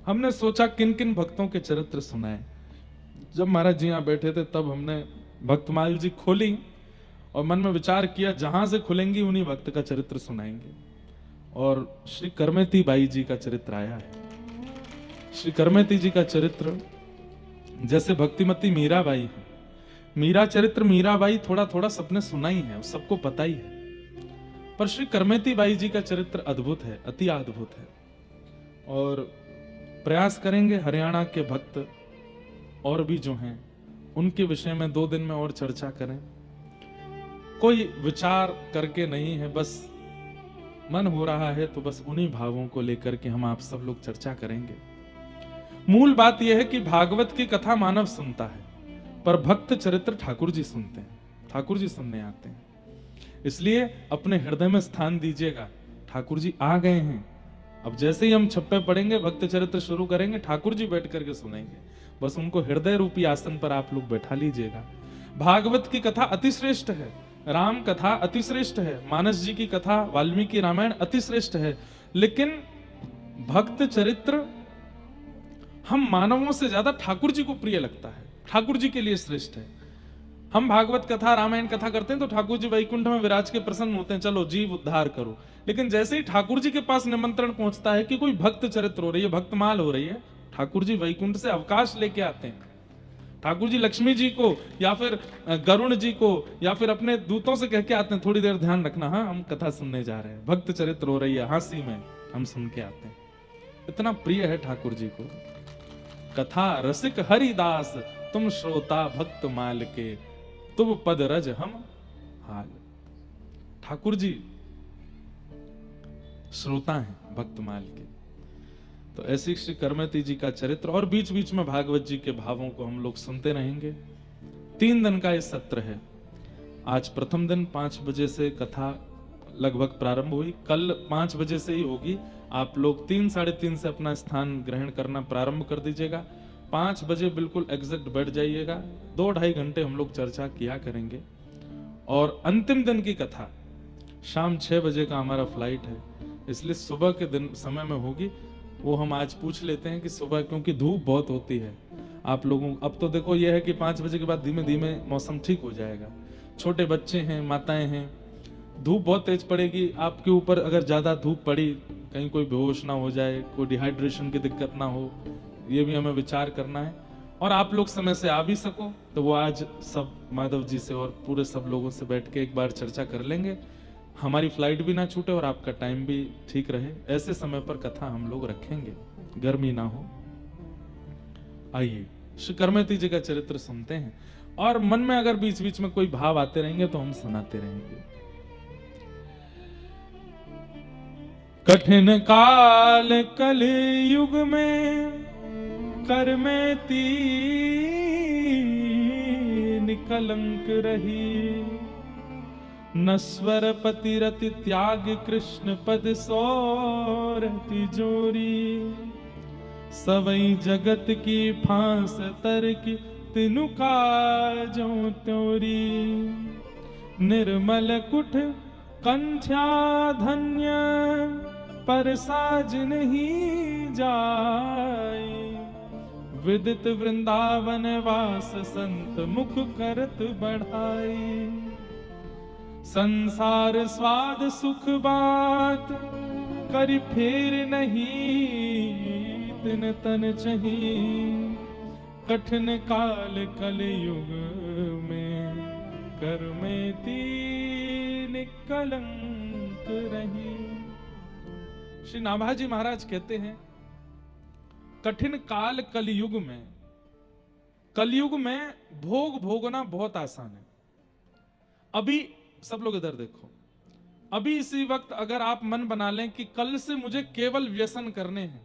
हमने सोचा किन किन भक्तों के चरित्र सुनाए। जब महाराज जी यहाँ बैठे थे तब हमने भक्तमाल जी खोली और मन में विचार किया जहां से खुलेंगी उन्हीं भक्त का चरित्र सुनाएंगे। और श्री करमेती बाई जी का चरित्र आया है। श्री करमेती जी का चरित्र जैसे भक्तिमती मीराबाई है, मीरा चरित्र मीराबाई थोड़ा थोड़ा सबने सुना ही है, सबको पता ही है, पर श्री करमेती बाई जी का चरित्र अद्भुत है, अति अद्भुत है। और प्रयास करेंगे हरियाणा के भक्त और भी जो हैं उनके विषय में 2 दिन में और चर्चा करें। कोई विचार करके नहीं है, बस मन हो रहा है तो बस उन्हीं भावों को लेकर के हम आप सब लोग चर्चा करेंगे। मूल बात यह है कि भागवत की कथा मानव सुनता है, पर भक्त चरित्र ठाकुर जी सुनते हैं, ठाकुर जी सुनने आते हैं। इसलिए अपने हृदय में स्थान दीजिएगा, ठाकुर जी आ गए हैं। अब जैसे ही हम छप्पे पड़ेंगे भक्त चरित्र शुरू करेंगे, ठाकुर जी बैठ करके सुनेंगे, बस उनको हृदय रूपी आसन पर आप लोग बैठा लीजिएगा। भागवत की कथा अतिश्रेष्ठ है, राम कथा अतिश्रेष्ठ है, मानस जी की कथा, वाल्मीकि रामायण अतिश्रेष्ठ है, लेकिन भक्त चरित्र हम मानवों से ज्यादा ठाकुर जी को प्रिय लगता है, ठाकुर जी के लिए श्रेष्ठ है। हम भागवत कथा रामायण कथा करते हैं तो ठाकुर जी वैकुंठ में विराज के प्रसन्न होते हैं, चलो जीव उद्धार करो। लेकिन जैसे ही ठाकुर जी के पास निमंत्रण पहुंचता है कि कोई भक्त चरित्र हो रही है, भक्तमाल हो रही है, ठाकुर जी वैकुंठ से अवकाश लेके आते हैं। ठाकुर जी लक्ष्मी जी को या फिर गरुण जी को या फिर अपने दूतों से कह के आते हैं, थोड़ी देर ध्यान रखना, हाँ हम कथा सुनने जा रहे हैं, भक्त चरित्र हो रही है, हांसी में हम सुन के आते हैं। इतना प्रिय है ठाकुर जी को। कथा रसिक हरिदास तुम श्रोता भक्त माल के, तुम पद रज हम हाल। ठाकुर जी श्रोता हैं भक्तमाल के। तो ऐसी श्री करमेती जी का चरित्र और बीच बीच में भागवत जी के भावों को हम लोग सुनते रहेंगे। 3 दिन का ये सत्र है। आज प्रथम दिन 5 बजे से कथा लगभग प्रारंभ हुई, कल 5 बजे से ही होगी। आप लोग 3 साढ़े 3 से अपना स्थान ग्रहण करना प्रारंभ कर दीजिएगा। 5 बजे बिल्कुल एग्जैक्ट बैठ जाइएगा। 2-2.5 घंटे हम लोग चर्चा किया करेंगे। और अंतिम दिन की कथा शाम 6 बजे का हमारा फ्लाइट है, इसलिए सुबह के दिन समय में होगी। वो हम आज पूछ लेते हैं कि सुबह, क्योंकि धूप बहुत होती है आप लोगों, अब तो देखो ये है कि 5 बजे के बाद धीमे धीमे मौसम ठीक हो जाएगा। छोटे बच्चे हैं, माताएं हैं, धूप बहुत तेज पड़ेगी आपके ऊपर। अगर ज्यादा धूप पड़ी कहीं कोई बेहोश ना हो जाए, कोई डिहाइड्रेशन की दिक्कत ना हो, ये भी हमें विचार करना है। और आप लोग समय से आ भी सको तो वो आज सब माधव जी से और पूरे सब लोगों से बैठ के एक बार चर्चा कर लेंगे, हमारी फ्लाइट भी ना छूटे और आपका टाइम भी ठीक रहे। ऐसे समय पर कथा हम लोग रखेंगे, गर्मी ना हो। आइए श्री करमेती जी का चरित्र सुनते हैं, और मन में अगर बीच बीच में कोई भाव आते रहेंगे तो हम सुनाते रहेंगे। कठिन काल कल युग में करमेती निकलंक रही, नस्वर पति रति त्याग कृष्ण पद सोरति जोरी, सवई जगत की फांस तर की तिनु काजों त्योरी, निर्मल कुठ कंठ्या धन्य पर साज नहीं जाए, विदित वृंदावन वास संत मुख करत बढ़ाई, संसार स्वाद सुख बात करि फेर नहीं, तिन तन चही कठिन काल कलयुग में, करमेती निकलंक रही। श्री नाभाजी महाराज कहते हैं कठिन काल कलयुग में, कलयुग में भोग भोगना बहुत आसान है। अभी सब लोग इधर देखो, अभी इसी वक्त अगर आप मन बना लें कि कल से मुझे केवल व्यसन करने हैं,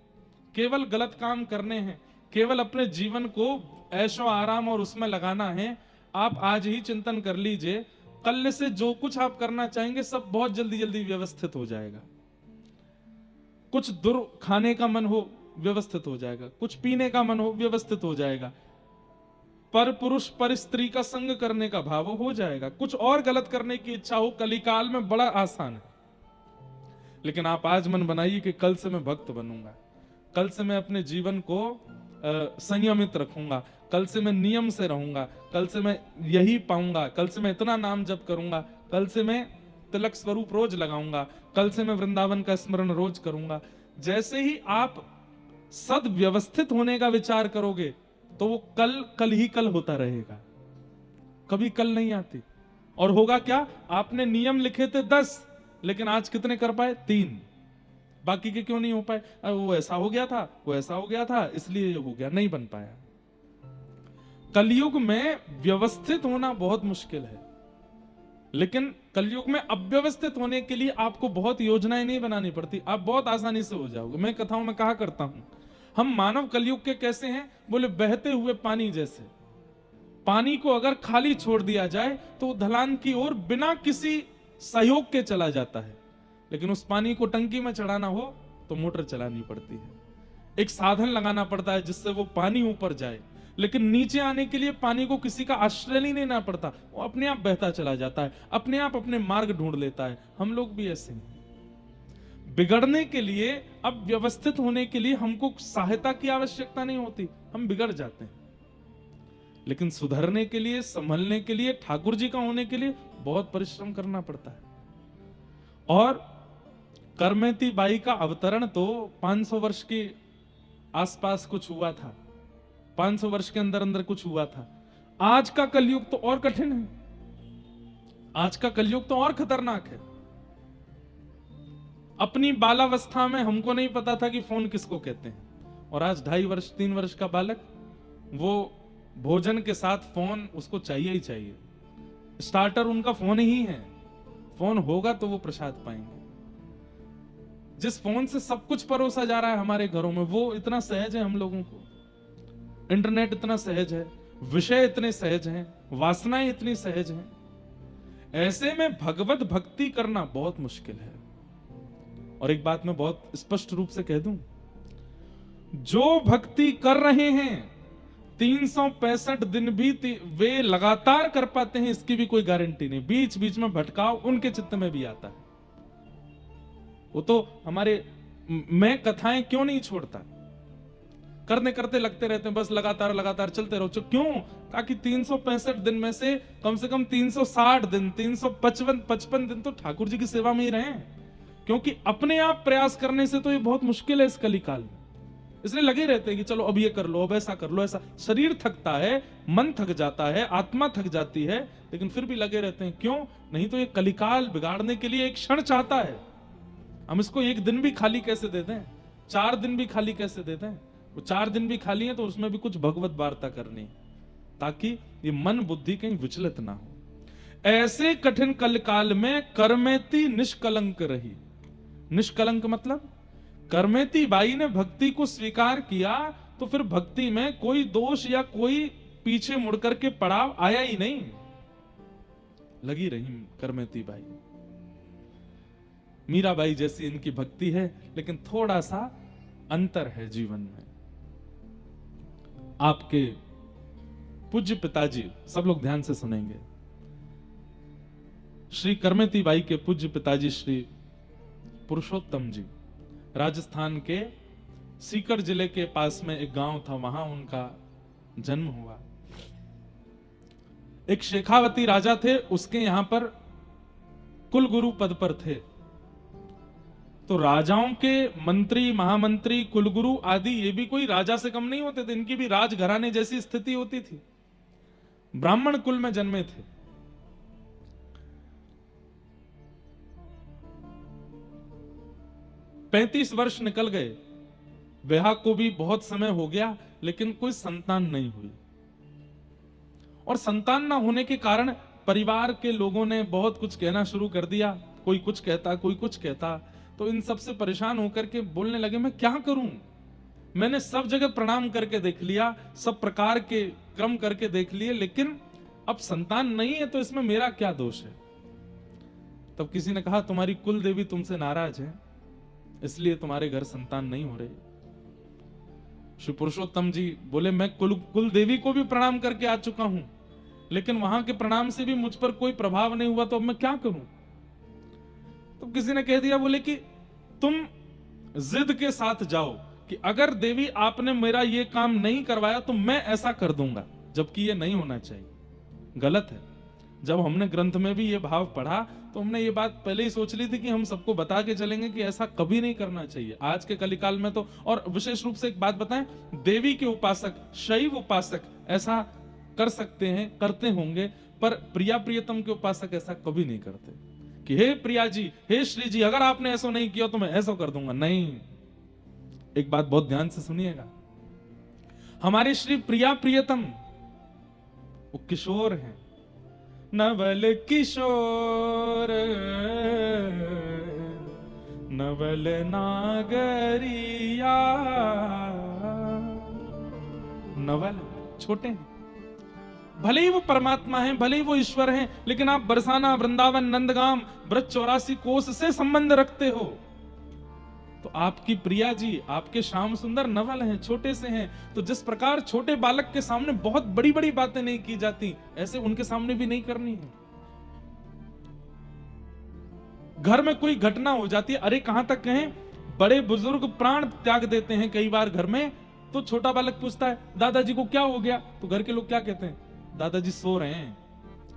केवल गलत काम करने हैं, केवल अपने जीवन को ऐशो आराम और उसमें लगाना है, आप आज ही चिंतन कर लीजिए, कल से जो कुछ आप करना चाहेंगे सब बहुत जल्दी जल्दी व्यवस्थित हो जाएगा। कुछ दुर खाने का मन हो व्यवस्थित हो जाएगा, कुछ पीने का मन हो व्यवस्थित हो जाएगा, पर पुरुष पर स्त्री का संग करने का भाव हो जाएगा, कुछ और गलत करने की इच्छा हो कलिकाल में बड़ा आसान है। लेकिन आप आज मन बनाइए कि कल से मैं भक्त बनूंगा, कल से मैं अपने जीवन को संयमित रखूंगा, कल से मैं नियम से रहूंगा, कल से मैं यही पाऊंगा, कल से मैं इतना नाम जप करूंगा, कल से मैं तिलक स्वरूप रोज लगाऊंगा, कल से मैं वृंदावन का स्मरण रोज करूंगा। जैसे ही आप सद व्यवस्थित होने का विचार करोगे तो वो कल कल ही कल होता रहेगा, कभी कल नहीं आती। और होगा क्या, आपने नियम लिखे थे 10, लेकिन आज कितने कर पाए? 3। बाकी के क्यों नहीं हो पाए? वो ऐसा हो गया था, वो ऐसा हो गया था, इसलिए ये हो गया, नहीं बन पाया। कलयुग में व्यवस्थित होना बहुत मुश्किल है, लेकिन कलयुग में अव्यवस्थित होने के लिए आपको बहुत योजनाएं नहीं बनानी पड़ती, आप बहुत आसानी से हो जाओगे। मैं कथाओं में कहा करता हूं, हम मानव कलयुग के कैसे हैं? बोले बहते हुए पानी जैसे। पानी को अगर खाली छोड़ दिया जाए तो ढलान की ओर बिना किसी सहयोग के चला जाता है, लेकिन उस पानी को टंकी में चढ़ाना हो तो मोटर चलानी पड़ती है, एक साधन लगाना पड़ता है जिससे वो पानी ऊपर जाए। लेकिन नीचे आने के लिए पानी को किसी का आश्रय नहीं लेना पड़ता, वो अपने आप बहता चला जाता है, अपने आप अपने मार्ग ढूंढ लेता है। हम लोग भी ऐसे हैं। बिगड़ने के लिए, अब व्यवस्थित होने के लिए हमको सहायता की आवश्यकता नहीं होती, हम बिगड़ जाते हैं। लेकिन सुधरने के लिए, संभलने के लिए, ठाकुर जी का होने के लिए बहुत परिश्रम करना पड़ता है। और करमेती बाई का अवतरण तो 500 वर्ष के आसपास कुछ हुआ था, 500 वर्ष के अंदर अंदर कुछ हुआ था। आज का कलयुग तो और कठिन है, आज का कलयुग तो और खतरनाक है। अपनी बालावस्था में हमको नहीं पता था कि फोन किसको कहते हैं, और आज 2.5 वर्ष 3 वर्ष का बालक, वो भोजन के साथ फोन उसको चाहिए ही चाहिए। स्टार्टर उनका फोन ही है, फोन होगा तो वो प्रसाद पाएंगे। जिस फोन से सब कुछ परोसा जा रहा है हमारे घरों में, वो इतना सहज है हम लोगों को। इंटरनेट इतना सहज है, विषय इतने सहज हैं, वासनाएं इतनी सहज हैं। ऐसे में भगवत भक्ति करना बहुत मुश्किल है। और एक बात मैं बहुत स्पष्ट रूप से कह दूं, जो भक्ति कर रहे हैं 365 दिन भी वे लगातार कर पाते हैं, इसकी भी कोई गारंटी नहीं। बीच बीच में भटकाव उनके चित्त में भी आता है। वो तो हमारे, मैं कथाएं क्यों नहीं छोड़ता, करने करते लगते रहते हैं, बस लगातार लगातार चलते रहो। क्यों? ताकि 365 दिन में से कम 360 दिन, 355 दिन तो ठाकुर जी की सेवा में ही रहें। क्योंकि अपने आप प्रयास करने से तो ये बहुत मुश्किल है इस कलिकाल में। इसलिए लगे रहते हैं कि चलो अब ये कर लो, अब ऐसा कर लो, ऐसा। शरीर थकता है, मन थक जाता है, आत्मा थक जाती है, लेकिन फिर भी लगे रहते हैं। क्यों? नहीं तो ये कलिकाल बिगाड़ने के लिए एक क्षण चाहता है। हम इसको एक दिन भी खाली कैसे दे दें, 4 दिन भी खाली कैसे दे दें। वो 4 दिन भी खाली है तो उसमें भी कुछ भगवत वार्ता करनी, ताकि ये मन बुद्धि कहीं विचलित ना हो। ऐसे कठिन कलकाल में करमेती निष्कलंक रही। निष्कलंक मतलब करमेती बाई ने भक्ति को स्वीकार किया तो फिर भक्ति में कोई दोष या कोई पीछे मुड़कर के पड़ाव आया ही नहीं, लगी रही करमेती बाई। मीराबाई जैसी इनकी भक्ति है, लेकिन थोड़ा सा अंतर है जीवन में। आपके पूज्य पिताजी, सब लोग ध्यान से सुनेंगे, श्री करमेती बाई के पूज्य पिताजी श्री पुरुषोत्तम जी राजस्थान के सीकर जिले के पास में एक गांव था, वहां उनका जन्म हुआ। एक शेखावती राजा थे, उसके यहां पर कुलगुरु पद पर थे। तो राजाओं के मंत्री, महामंत्री, कुलगुरु आदि ये भी कोई राजा से कम नहीं होते थे, इनकी भी राजघराने जैसी स्थिति होती थी। ब्राह्मण कुल में जन्मे थे। पैंतीस वर्ष निकल गए, विवाह को भी बहुत समय हो गया, लेकिन कोई संतान नहीं हुई। और संतान ना होने के कारण परिवार के लोगों ने बहुत कुछ कहना शुरू कर दिया। कोई कुछ कहता, कोई कुछ कहता। तो इन सब से परेशान होकर के बोलने लगे, मैं क्या करूं? मैंने सब जगह प्रणाम करके देख लिया, सब प्रकार के क्रम करके देख लिए, लेकिन अब संतान नहीं है, तो इसमें मेरा क्या दोष है? तब किसी ने कहा, तुम्हारी कुल देवी तुमसे नाराज है, इसलिए तुम्हारे घर संतान नहीं हो रही। श्री पुरुषोत्तम जी बोले, मैं कुल देवी को भी प्रणाम करके आ चुका हूं, लेकिन वहां के प्रणाम से भी मुझ पर कोई प्रभाव नहीं हुआ, तो अब मैं क्या करूं? तो किसी ने कह दिया, बोले कि तुम जिद के साथ जाओ कि अगर देवी आपने मेरा ये काम नहीं करवाया तो मैं ऐसा कर दूंगा, जबकि ये नहीं होना चाहिए, गलत है। जब हमने ग्रंथ में भी ये भाव पढ़ा तो हमने ये बात पहले ही सोच ली थी कि हम सबको बता के चलेंगे कि ऐसा कभी नहीं करना चाहिए। आज के कलिकाल में तो, और विशेष रूप से एक बात बताएं, देवी के उपासक, शैव उपासक ऐसा कर सकते हैं, करते होंगे, पर प्रिया प्रियतम के उपासक ऐसा कभी नहीं करते कि हे प्रिया जी, हे श्री जी, अगर आपने ऐसा नहीं किया तो मैं ऐसा कर दूंगा। नहीं, एक बात बहुत ध्यान से सुनिएगा, हमारे श्री प्रिया प्रियतम वो किशोर हैं, नवल किशोर नवल नागरिया, नवल छोटे हैं, भले ही वो परमात्मा हैं, भले ही वो ईश्वर हैं, लेकिन आप बरसाना, वृंदावन, नंदगाम, ब्रज 84 कोस से संबंध रखते हो, तो आपकी प्रिया जी, आपके श्याम सुंदर नवल हैं, छोटे से हैं। तो जिस प्रकार छोटे बालक के सामने बहुत बड़ी बड़ी बातें नहीं की जाती, ऐसे उनके सामने भी नहीं करनी है। घर में कोई घटना हो जाती है, अरे कहां तक कहें, बड़े बुजुर्ग प्राण त्याग देते हैं कई बार घर में, तो छोटा बालक पूछता है दादाजी को क्या हो गया, तो घर के लोग क्या कहते हैं, दादाजी सो रहे हैं।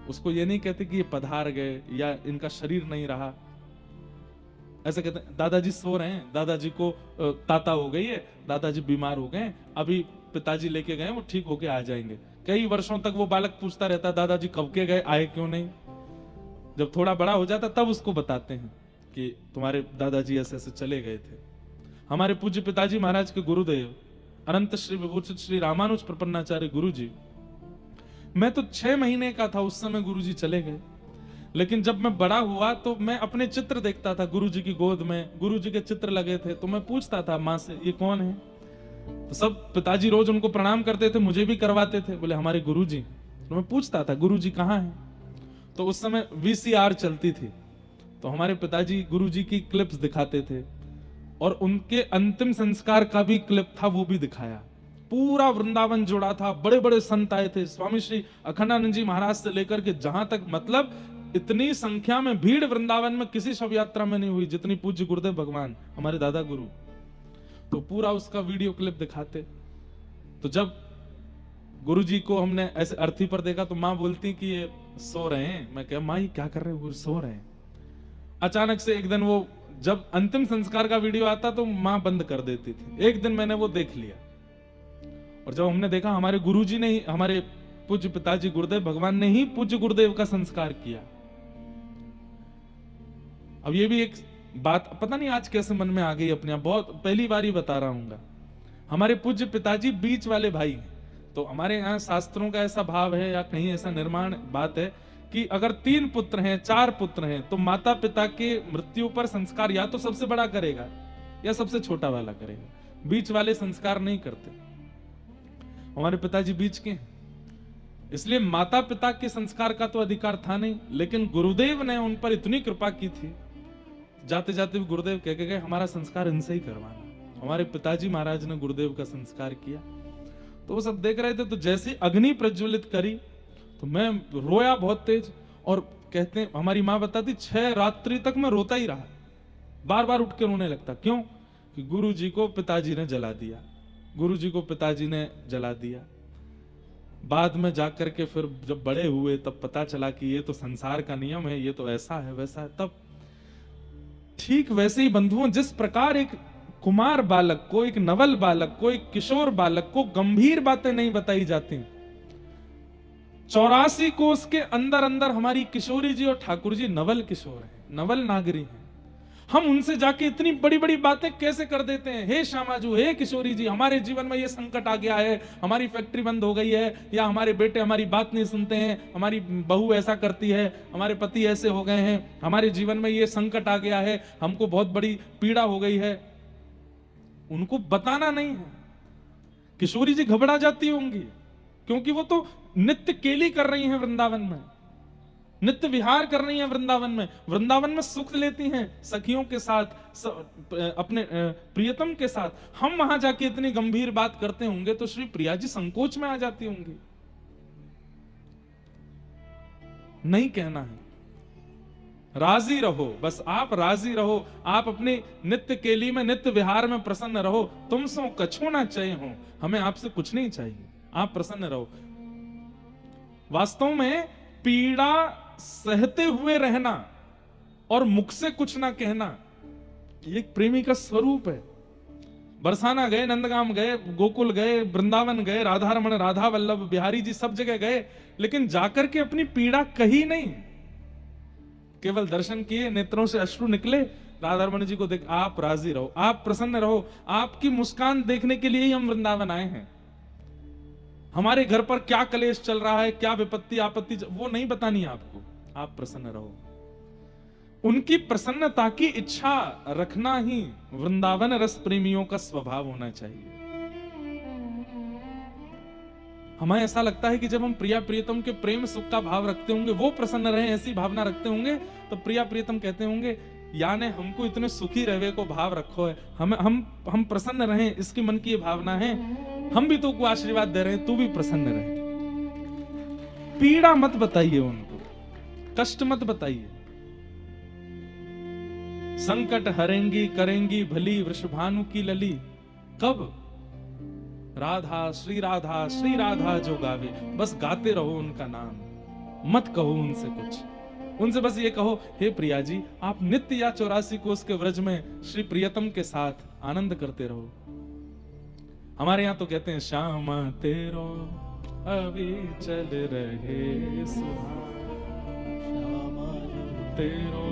उसको ये नहीं कहते कि ये पधार गए या इनका शरीर नहीं रहा, ऐसे कहते हैं दादाजी सो रहे हैं, दादाजी को ताता हो गई है, दादाजी बीमार हो गए, अभी पिताजी लेके गए, वो ठीक होके आ जाएंगे। कई वर्षों तक वो बालक पूछता रहता है दादाजी कब के गए, आए क्यों नहीं। जब थोड़ा बड़ा हो जाता तब उसको बताते हैं कि तुम्हारे दादाजी ऐसे ऐसे चले गए थे। हमारे पूज्य पिताजी महाराज के गुरुदेव अनंत श्री विभूषित श्री रामानुज प्रपन्नाचार्य गुरु जी, मैं तो 6 महीने का था उस समय गुरु जी चले गए, लेकिन जब मैं बड़ा हुआ तो मैं अपने चित्र देखता था गुरुजी की गोद में, गुरुजी के चित्र लगे थे, तो मैं पूछता था माँ से ये कौन है, तो सब पिताजी रोज उनको प्रणाम करते थे, मुझे भी करवाते थे, बोले हमारे गुरुजी। तो मैं पूछता था गुरुजी कहाँ है, तो उस समय VCR चलती थी, तो हमारे पिताजी गुरुजी की क्लिप्स दिखाते थे, और उनके अंतिम संस्कार का भी क्लिप था, वो भी दिखाया। पूरा वृंदावन जुड़ा था, बड़े बड़े संत आए थे, स्वामी श्री अखंडानंद जी महाराज से लेकर के जहां तक, मतलब इतनी संख्या में भीड़ वृंदावन में किसी शव यात्रा में नहीं हुई जितनी पूज्य गुरुदेव भगवान हमारे दादा गुरु, तो पूरा उसका वीडियो क्लिप दिखाते। तो जब गुरुजी को हमने ऐसे अर्थी पर देखा तो माँ बोलती कि ये सो रहे हैं। मैं कहा माँ ये क्या कर रहे हो, सो रहे हैं। अचानक से एक दिन वो जब अंतिम संस्कार का वीडियो आता तो माँ बंद कर देती थी। एक दिन मैंने वो देख लिया, और जब हमने देखा हमारे गुरुजी ने, हमारे पूज्य पिताजी गुरुदेव भगवान ने ही पूज्य गुरुदेव का संस्कार किया। अब ये भी एक बात पता नहीं आज कैसे मन में आ गई अपने आप, बहुत पहली बार ही बता रहा हूं। हमारे पूज्य पिताजी बीच वाले भाई हैं, तो हमारे यहाँ शास्त्रों का ऐसा भाव है या कहीं ऐसा निर्माण बात है कि अगर 3 पुत्र हैं, 4 पुत्र हैं, तो माता पिता के मृत्यु पर संस्कार या तो सबसे बड़ा करेगा या सबसे छोटा वाला करेगा, बीच वाले संस्कार नहीं करते। हमारे पिताजी बीच के हैं, इसलिए माता पिता के संस्कार का तो अधिकार था नहीं, लेकिन गुरुदेव ने उन पर इतनी कृपा की थी, जाते जाते भी गुरुदेव कह के गए हमारा संस्कार इनसे ही करवाना। हमारे पिताजी महाराज ने गुरुदेव का संस्कार किया, तो वो सब देख रहे थे। तो जैसे अग्नि प्रज्वलित करी तो मैं रोया बहुत तेज, और कहते हैं हमारी माँ बताती 6 रात्रि तक मैं रोता ही रहा, बार बार उठ के रोने लगता। क्यों? कि गुरु जी को पिताजी ने जला दिया, गुरु जी को पिताजी ने जला दिया। बाद में जाकर के फिर जब बड़े हुए तब पता चला कि ये तो संसार का नियम है, ये तो ऐसा है वैसा है। तब ठीक वैसे ही बंधुओं, जिस प्रकार एक कुमार बालक को, एक नवल बालक को, एक किशोर बालक को गंभीर बातें नहीं बताई जाती, 84 कोस के अंदर अंदर हमारी किशोरी जी और ठाकुर जी नवल किशोर हैं, नवल नागरी हैं। हम उनसे जाके इतनी बड़ी बड़ी बातें कैसे कर देते हैं, हे श्यामाजू, हे किशोरी जी, हमारे जीवन में ये संकट आ गया है, हमारी फैक्ट्री बंद हो गई है, या हमारे बेटे हमारी बात नहीं सुनते हैं, हमारी बहू ऐसा करती है, हमारे पति ऐसे हो गए हैं, हमारे जीवन में ये संकट आ गया है, हमको बहुत बड़ी पीड़ा हो गई है। उनको बताना नहीं है। किशोरी जी घबरा जाती होंगी, क्योंकि वो तो नित्य केली कर रही हैं वृंदावन में, नित्य विहार कर रही हैं वृंदावन में सुख लेती हैं सखियों के साथ, अपने प्रियतम के साथ। हम वहां जाके इतनी गंभीर बात करते होंगे तो श्री प्रिया जी संकोच में आ जाती होंगी। नहीं कहना है, राजी रहो, बस आप राजी रहो, आप अपने नित्य केली में, नित्य विहार में प्रसन्न रहो। तुम सो कछु ना चाहिए हो, हमें आपसे कुछ नहीं चाहिए, आप प्रसन्न रहो। वास्तव में पीड़ा सहते हुए रहना और मुख से कुछ ना कहना, ये एक प्रेमी का स्वरूप है। बरसाना गए, नंदगाम गए, गोकुल गए, वृंदावन गए, राधा रमन, राधा वल्लभ, बिहारी जी सब जगह गए, लेकिन जाकर के अपनी पीड़ा कही नहीं, केवल दर्शन किए, नेत्रों से अश्रु निकले, राधा रमन जी को देख, आप राजी रहो, आप प्रसन्न रहो, आपकी मुस्कान देखने के लिए ही हम वृंदावन आए हैं। हमारे घर पर क्या कलेश चल रहा है, क्या विपत्ति आपत्ति, वो नहीं बतानी है आपको, आप प्रसन्न रहो। उनकी प्रसन्नता की इच्छा रखना ही वृंदावन रस प्रेमियों का स्वभाव होना चाहिए। हमें ऐसा लगता है कि जब हम प्रिया प्रियतम के प्रेम सुख का भाव रखते होंगे, वो प्रसन्न रहे ऐसी भावना रखते होंगे, तो प्रिया प्रियतम कहते होंगे, याने हमको इतने सुखी रहने को भाव रखो है, हम प्रसन्न रहें, इसकी मन की ये भावना है, हम भी तो को आशीर्वाद दे रहे हैं, तू भी प्रसन्न रहे। पीड़ा मत बताइए उनको, कष्ट मत बताइए। संकट हरेंगी करेंगी भली वृषभानु की लली, कब? राधा श्री राधा जो गावे, बस गाते रहो उनका नाम, मत कहो उनसे कुछ, उनसे बस ये कहो, हे प्रिया जी, आप नित्य या 84 कोस के व्रज में श्री प्रियतम के साथ आनंद करते रहो। हमारे यहाँ तो कहते हैं, श्यामा तेरो अभी चल रहे श्यामा तेरो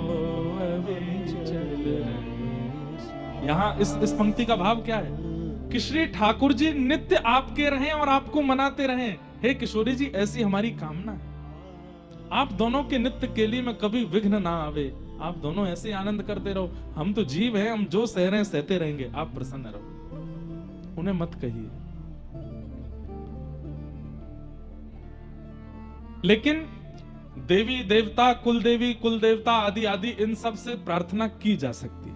अभी चल रहे। यहाँ इस पंक्ति का भाव क्या है कि श्री ठाकुर जी नित्य आपके रहें और आपको मनाते रहें। हे किशोरी जी, ऐसी हमारी कामना है, आप दोनों के नित्य के लिए में कभी विघ्न ना आवे, आप दोनों ऐसे आनंद करते रहो। हम तो जीव हैं, हम जो सह रहे हैं सहते रहेंगे, आप प्रसन्न रहो, उन्हें मत कहिए। लेकिन देवी देवता, कुल देवी कुल देवता आदि आदि, इन सब से प्रार्थना की जा सकती है,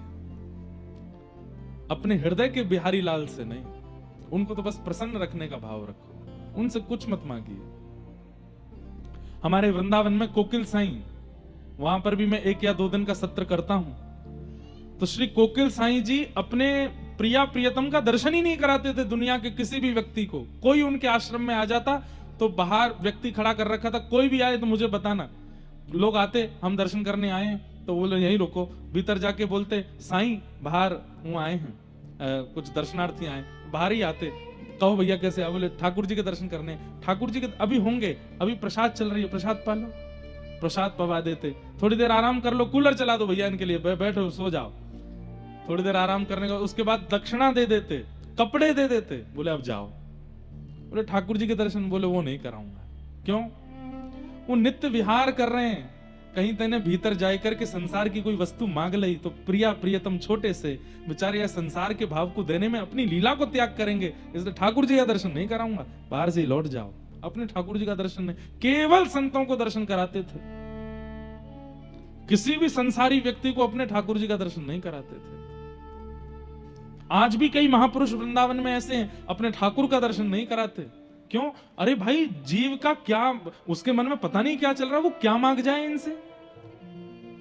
अपने हृदय के बिहारी लाल से नहीं। उनको तो बस प्रसन्न रखने का भाव रखो, उनसे कुछ मत मांगिए। हमारे वृंदावन में कोकिल साईं, वहां पर भी मैं 1 या 2 दिन का सत्र करता हूं, तो श्री कोकिल साईं जी अपने प्रिया प्रियतम का दर्शन ही नहीं कराते थे दुनिया के किसी भी व्यक्ति को। कोई उनके आश्रम में आ जाता तो बाहर व्यक्ति खड़ा कर रखा था, कोई भी आए तो मुझे बताना। लोग आते, हम दर्शन करने आए हैं, तो बोले यहीं रुको, भीतर जाके बोलते, साईं बाहर वो आए हैं, कुछ दर्शनार्थी आए, बाहर ही आते, कहो भैया कैसे आए? बोले ठाकुर जी के दर्शन करने। ठाकुर जी के अभी होंगे, अभी प्रसाद चल रही है, प्रसाद पा लो, प्रसाद पवा देते। थोड़ी देर आराम कर लो, कूलर चला दो भैया इनके लिए, बैठो सो जाओ। थोड़ी देर आराम करने का, उसके बाद दक्षिणा दे देते, कपड़े दे देते, बोले अब जाओ। बोले ठाकुर जी के दर्शन, बोले वो नहीं कराऊंगा। क्यों? वो नित्य विहार कर रहे हैं। कहीं तेने भीतर जाए करके संसार की कोई वस्तु मांग ली तो प्रिया प्रियतम छोटे से बेचारे संसार के भाव को देने में अपनी लीला को त्याग करेंगे, इसलिए ठाकुर जी का दर्शन नहीं कराऊंगा, बाहर से ही लौट जाओ। अपने ठाकुर जी का दर्शन नहीं, केवल संतों को दर्शन कराते थे, किसी भी संसारी व्यक्ति को अपने ठाकुर जी का दर्शन नहीं कराते थे। आज भी कई महापुरुष वृंदावन में ऐसे हैं, अपने ठाकुर का दर्शन नहीं कराते। क्यों? अरे भाई, जीव का क्या, उसके मन में पता नहीं क्या चल रहा है, वो क्या मांग जाए इनसे,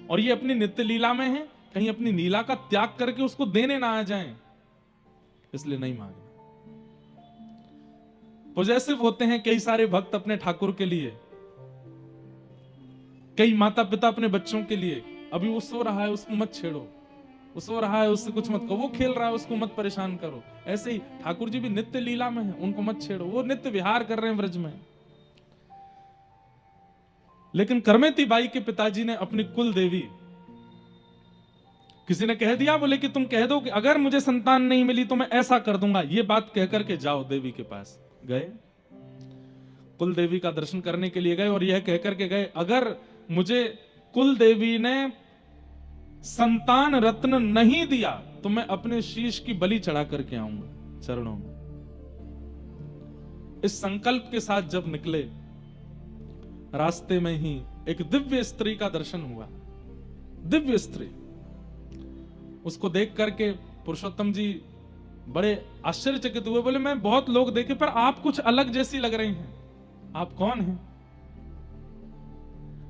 और ये अपनी नित्य लीला में है, कहीं अपनी लीला का त्याग करके उसको देने ना आ जाएं, इसलिए नहीं मांगना। पॉजिटिव होते हैं कई सारे भक्त अपने ठाकुर के लिए, कई माता पिता अपने बच्चों के लिए। अभी वो सो रहा है, उसको मत छेड़ो, वो सो रहा है, उससे कुछ मत कहो, वो खेल रहा है, उसको मत परेशान करो। ऐसे ही ठाकुर जी भी नित्य लीला में है, उनको मत छेड़ो, वो नित्य विहार कर रहे हैं व्रज में। लेकिन करमेती बाई के पिताजी ने अपनी कुल देवी, किसी ने कह दिया, बोले कि तुम कह दो कि अगर मुझे संतान नहीं मिली तो मैं ऐसा कर दूंगा, ये बात कहकर के जाओ देवी के पास। गए, कुल देवी का दर्शन करने के लिए गए और यह कहकर के गए, अगर मुझे कुल देवी ने संतान रत्न नहीं दिया तो मैं अपने शीश की बलि चढ़ा करके आऊंगा चरणों में। इस संकल्प के साथ जब निकले, रास्ते में ही एक दिव्य स्त्री का दर्शन हुआ। दिव्य स्त्री, उसको देख करके पुरुषोत्तम जी बड़े आश्चर्यचकित हुए, बोले मैं बहुत लोग देखे पर आप कुछ अलग जैसी लग रही हैं, आप कौन हैं?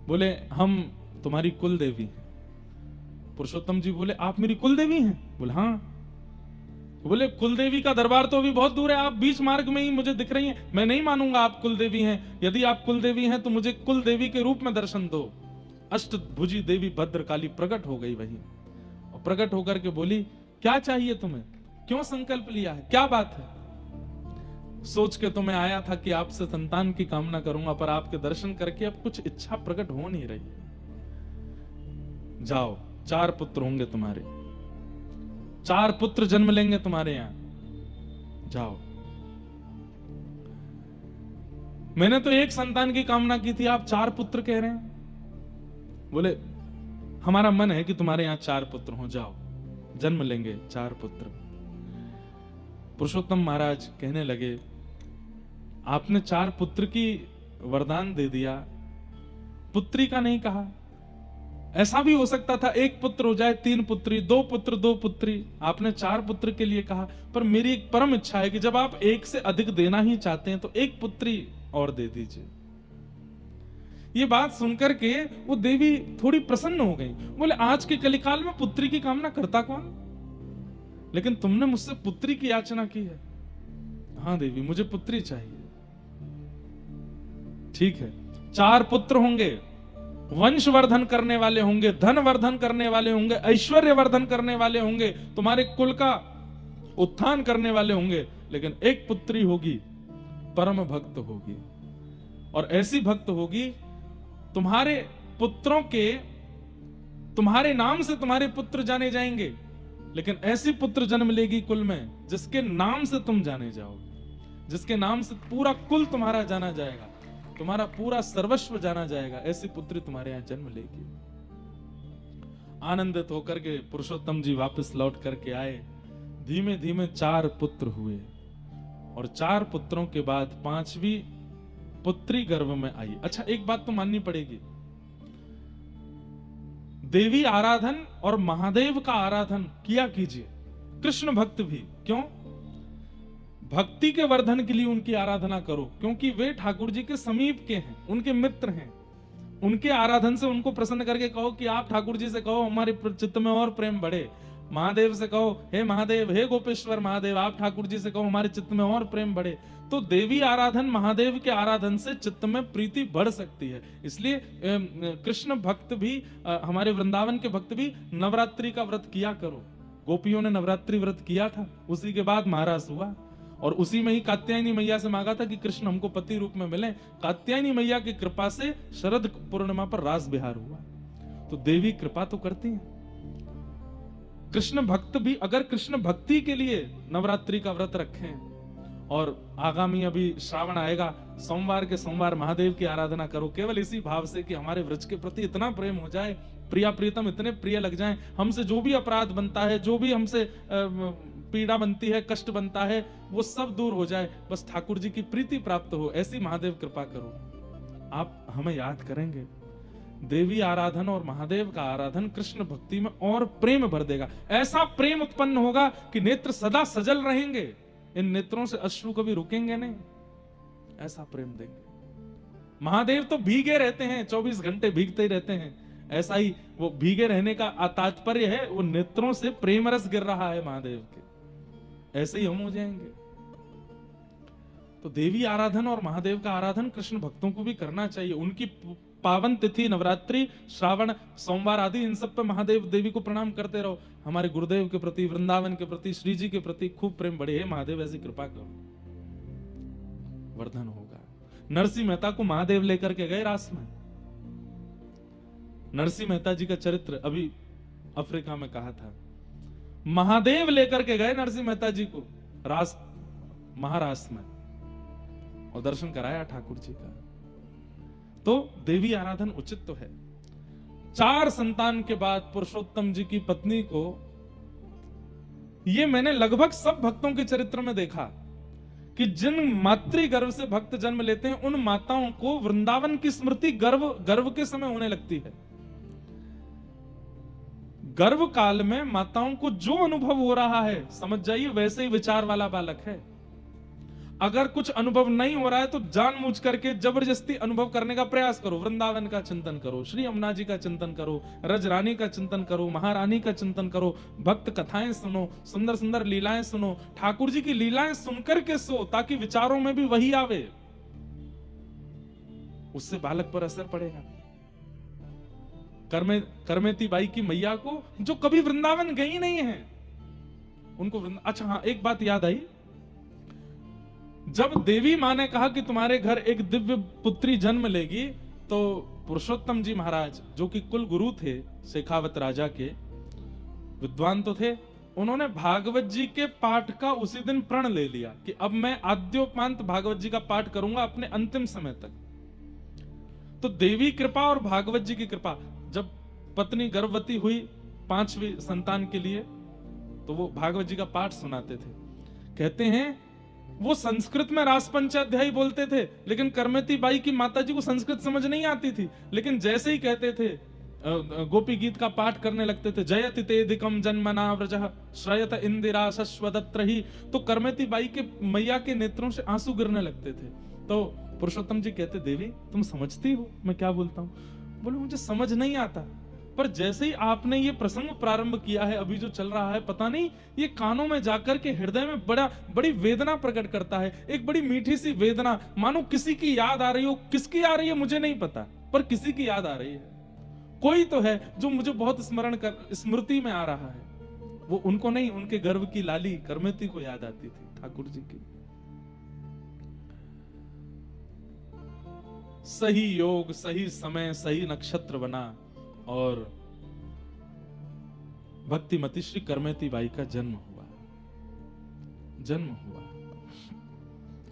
बोले हम तुम्हारी कुल देवी हैं। पुरुषोत्तम जी बोले, आप मेरी कुल देवी हैं? बोले हाँ। बोले, कुल देवी का दरबार तो अभी बहुत दूर है, आप बीच मार्ग में ही मुझे दिख रही हैं, मैं नहीं मानूंगा आप कुल देवी हैं। यदि आप कुल देवी हैं तो मुझे कुल देवी के रूप में दर्शन दो। अष्टभुजी देवी भद्रकाली प्रकट हो गई वहीं, और प्रकट होकर के बोली, क्या चाहिए तुम्हें, क्यों संकल्प लिया है, क्या बात है? सोच के तो मैं आया था कि आपसे संतान की कामना करूंगा, पर आपके दर्शन करके अब कुछ इच्छा प्रकट हो नहीं रही। जाओ, 4 पुत्र होंगे तुम्हारे, 4 पुत्र जन्म लेंगे तुम्हारे यहां, जाओ। मैंने तो एक संतान की कामना की थी, आप 4 पुत्र कह रहे हैं। बोले, हमारा मन है कि तुम्हारे यहां 4 पुत्र हो, जाओ, जन्म लेंगे 4 पुत्र। पुरुषोत्तम महाराज कहने लगे, आपने 4 पुत्र की वरदान दे दिया, पुत्री का नहीं कहा। ऐसा भी हो सकता था 1 पुत्र हो जाए, 3 पुत्री, 2 पुत्र 2 पुत्री। आपने 4 पुत्र के लिए कहा, पर मेरी एक परम इच्छा है कि जब आप 1 से अधिक देना ही चाहते हैं तो 1 पुत्री और दे दीजिए। ये बात सुनकर के वो देवी थोड़ी प्रसन्न हो गई। बोले, आज के कलिकाल में पुत्री की कामना करता कौन, लेकिन तुमने मुझसे पुत्री की याचना की है। हाँ देवी, मुझे पुत्री चाहिए। ठीक है, 4 पुत्र होंगे, वंशवर्धन करने वाले होंगे, धन वर्धन करने वाले होंगे, ऐश्वर्य वर्धन करने वाले होंगे, तुम्हारे कुल का उत्थान करने वाले होंगे, लेकिन 1 पुत्री होगी, परम भक्त होगी, और ऐसी भक्त होगी तुम्हारे पुत्रों के, तुम्हारे नाम से तुम्हारे पुत्र जाने जाएंगे, लेकिन ऐसी पुत्र जन्म लेगी कुल में जिसके नाम से तुम जाने जाओगे, जिसके नाम से पूरा कुल तुम्हारा जाना जाएगा, तुम्हारा पूरा सर्वस्व जाना जाएगा। ऐसी पुत्री तुम्हारे यहां जन्म लेगी। आनंदित होकर के पुरुषोत्तम जी वापस लौट करके आए। धीमे धीमे 4 पुत्र हुए, और 4 पुत्रों के बाद 5वीं पुत्री गर्भ में आई। अच्छा, एक बात तो माननी पड़ेगी, देवी आराधन और महादेव का आराधन किया कीजिए, कृष्ण भक्त भी। क्यों? भक्ति के वर्धन के लिए उनकी आराधना करो, क्योंकि वे ठाकुर जी के समीप के हैं, उनके मित्र हैं। उनके आराधन से उनको प्रसन्न करके कहो कि आप ठाकुर जी से कहो हमारे चित्त में और प्रेम बढ़े। महादेव से कहो, हे महादेव, हे गोपेश्वर महादेव, आप ठाकुर जी से कहो हमारे चित्त में और प्रेम बढ़े। तो देवी आराधन, महादेव के आराधन से चित्त में प्रीति बढ़ सकती है। इसलिए कृष्ण भक्त भी, हमारे वृंदावन के भक्त भी नवरात्रि का व्रत किया करो। गोपियों ने नवरात्रि व्रत किया था, उसी के बाद महाराज हुआ, और उसी में ही कात्यायनी मैया से मांगा था कि कृष्ण हमको पति रूप में मिले। कात्यायनी मैया की कृपा से शरद पूर्णिमा पर रास बिहार हुआ। तो देवी कृपा तो करती हैं। कृष्ण भक्त भी अगर कृष्ण भक्ति के लिए नवरात्रि का व्रत रखें, और आगामी अभी श्रावण आएगा, सोमवार के सोमवार महादेव की आराधना करो, केवल इसी भाव से कि हमारे व्रज के प्रति इतना प्रेम हो जाए, प्रिया प्रीतम इतने प्रिय लग जाएं, हमसे जो भी अपराध बनता है, जो भी हमसे पीड़ा बनती है, कष्ट बनता है, वो सब दूर हो जाए, बस ठाकुर जी की प्रीति प्राप्त हो, ऐसी महादेव कृपा करो। आप हमें याद करेंगे। देवी आराधन और महादेव का आराधन कृष्ण भक्ति में और प्रेम भर देगा। ऐसा प्रेम उत्पन्न होगा कि नेत्र सदा सजल रहेंगे, इन नेत्रों से अश्रु कभी रुकेंगे नहीं, ऐसा प्रेम देंगे। महादेव तो भीगे रहते हैं, 24 घंटे भीगते ही रहते हैं। ऐसा ही वो भीगे रहने का तात्पर्य है, वो नेत्रों से प्रेम रस गिर रहा है महादेव के, ऐसे ही हम हो जाएंगे। तो देवी आराधन और महादेव का आराधन कृष्ण भक्तों को भी करना चाहिए। उनकी पावन तिथि नवरात्रि, श्रावण, सोमवार आदि, इन सब पे महादेव देवी को प्रणाम करते रहो। हमारे गुरुदेव के प्रति, वृंदावन के प्रति, श्री जी के प्रति खूब प्रेम बढ़े। महादेव ऐसी कृपा करो, वर्धन होगा। नरसिंह मेहता को महादेव लेकर के गए रास में। नरसिंह मेहता जी का चरित्र अभी अफ्रीका में कहा था। महादेव लेकर के गए नरसिंह मेहता जी को रास, महारास में, और दर्शन कराया ठाकुर जी का। तो देवी आराधन उचित तो है। 4 संतान के बाद पुरुषोत्तम जी की पत्नी को, ये मैंने लगभग सब भक्तों के चरित्र में देखा कि जिन मातृ गर्भ से भक्त जन्म लेते हैं, उन माताओं को वृंदावन की स्मृति गर्भ के समय होने लगती है। गर्भ काल में माताओं को जो अनुभव हो रहा है, समझ जाइए वैसे ही विचार वाला बालक है। अगर कुछ अनुभव नहीं हो रहा है तो जानबूझ करके जबरदस्ती अनुभव करने का प्रयास करो। वृंदावन का चिंतन करो, श्री यमुना जी का चिंतन करो, रजरानी का चिंतन करो, महारानी का चिंतन करो, भक्त कथाएं सुनो, सुंदर सुंदर लीलाएं सुनो, ठाकुर जी की लीलाएं सुनकर के सो, ताकि विचारों में भी वही आवे, उससे बालक पर असर पड़ेगा। करमेती बाई की मैया को, जो कभी वृंदावन गई नहीं है, उनको अच्छा हाँ, एक बात याद आई, जब देवी मां ने कहा कि तुम्हारे घर एक दिव्य पुत्री जन्म लेगी, तो पुरुषोत्तम जी महाराज, जो कि कुल गुरु थे शेखावत राजा के, विद्वान तो थे, उन्होंने भागवत जी के पाठ का उसी दिन प्रण ले लिया कि अब मैं आद्योपांत भागवत जी का पाठ करूंगा अपने अंतिम समय तक। तो देवी कृपा और भागवत जी की कृपा, जब पत्नी गर्भवती हुई 5वीं संतान के लिए, तो वो भागवत जी का पाठ सुनाते थे। कहते हैं वो संस्कृत में रास पंचाध्यायी बोलते थे, लेकिन करमेती बाई की माता जी को संस्कृत समझ नहीं आती थी, लेकिन जैसे ही कहते थे गोपी गीत का पाठ करने लगते थे, जयति तेदिकम जन्मना व्रजः श्रयत इंदिरा शश्वदत्रहि, तो करमेती बाई के मैया के नेत्रों से आंसू गिरने लगते थे। तो पुरुषोत्तम जी कहते, देवी तुम समझती हो मैं क्या बोलता हूँ? बोले मुझे समझ नहीं आता, पर जैसे ही आपने ये प्रसंग प्रारंभ किया है, अभी जो चल रहा है, पता नहीं ये कानों में जाकर के हृदय में बड़ी वेदना प्रकट करता है, एक बड़ी मीठी सी वेदना, मानो किसी की याद आ रही हो। किसकी आ रही है मुझे नहीं पता, पर किसी की याद आ रही है। कोई तो है जो मुझे बहुत स्मृति में आ रहा है, वो उनको नहीं, उनके गर्भ की लाली करमेती को याद आती थी, ठाकुर जी की। सही योग, सही समय, सही नक्षत्र बना और भक्तिमती श्री करमेती बाई का जन्म हुआ।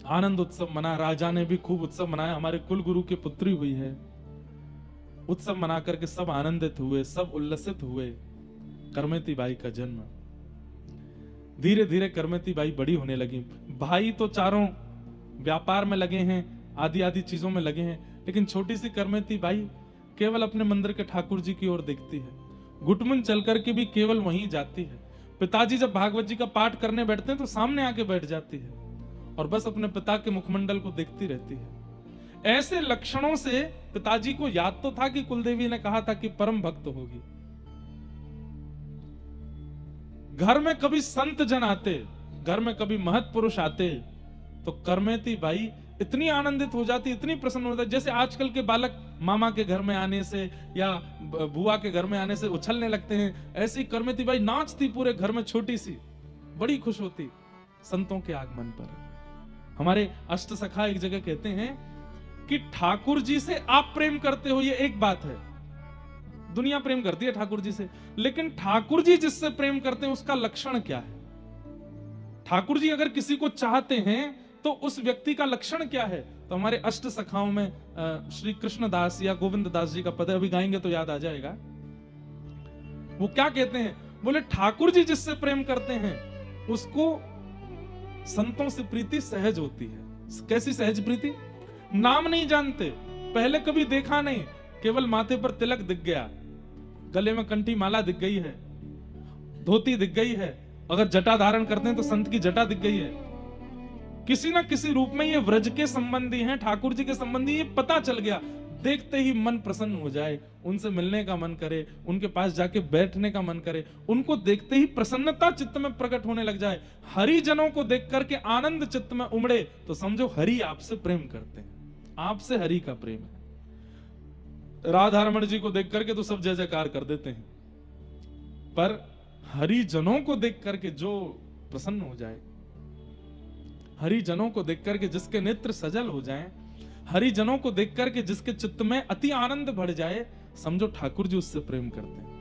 आनंद उत्सव मना, राजा ने भी खूब उत्सव मनाया, हमारे कुल गुरु की पुत्री हुई है। उत्सव मना करके सब आनंदित हुए, सब उल्लसित हुए। करमेती बाई का जन्म, धीरे धीरे करमेती बाई बड़ी होने लगी। भाई तो चारों व्यापार में लगे हैं, आदि आदि चीजों में लगे हैं, लेकिन छोटी सी करमेती बाई केवल अपने मंदिर के ठाकुर जी की ओर देखती है, घुटमुन चल करके भी केवल वहीं जाती है। पिताजी जब भागवत जी का पाठ करने बैठते हैं तो सामने आके बैठ जाती है और बस अपने पिता के मुखमंडल को देखती रहती है। ऐसे लक्षणों से पिताजी को याद तो था कि कुलदेवी ने कहा था कि परम भक्त होगी। घर में कभी संत जन आते, घर में कभी महत पुरुष आते, तो करमेती बाई इतनी आनंदित हो जाती, इतनी प्रसन्न हो जाती, जैसे आजकल के बालक मामा के घर में आने से या बुआ के घर में आने से उछलने लगते हैं, ऐसी करमेती बाई नाचती पूरे घर में, छोटी सी, बड़ी खुश होती संतों के आगमन पर। हमारे अष्ट सखा एक जगह कहते हैं कि ठाकुर जी से आप प्रेम करते हो, ये एक बात है, दुनिया प्रेम करती है ठाकुर जी से, लेकिन ठाकुर जी जिससे प्रेम करते हैं उसका लक्षण क्या है? ठाकुर जी अगर किसी को चाहते हैं तो उस व्यक्ति का लक्षण क्या है? तो हमारे अष्ट सखाओं में श्री कृष्ण दास या गोविंद दास जी का पद अभी गाएंगे तो याद आ जाएगा। वो क्या कहते हैं? बोले ठाकुर जी जिससे प्रेम करते हैं उसको संतों से प्रीति सहज होती है। कैसी सहज प्रीति? नाम नहीं जानते, पहले कभी देखा नहीं, केवल माथे पर तिलक दिख गया, गले में कंठी माला दिख गई है, धोती दिख गई है, अगर जटा धारण करते हैं तो संत की जटा दिख गई है, किसी ना किसी रूप में ये व्रज के संबंधी हैं, ठाकुर जी के संबंधी, ये पता चल गया। देखते ही मन प्रसन्न हो जाए, उनसे मिलने का मन करे, उनके पास जाके बैठने का मन करे, उनको देखते ही प्रसन्नता चित्त में प्रकट होने लग जाए। हरि जनों को देख करके आनंद चित्त में उमड़े तो समझो हरि आपसे प्रेम करते हैं, आपसे हरि का प्रेम है। राधा रमण जी को देख करके तो सब जय जयकार कर देते हैं, पर हरि जनों को देख करके जो प्रसन्न हो जाए, हरिजनों को देख करके जिसके नेत्र सजल हो जाएं, हरिजनों को देख करके जिसके चित्त में अति आनंद बढ़ जाए, समझो ठाकुर जी उससे प्रेम करते हैं।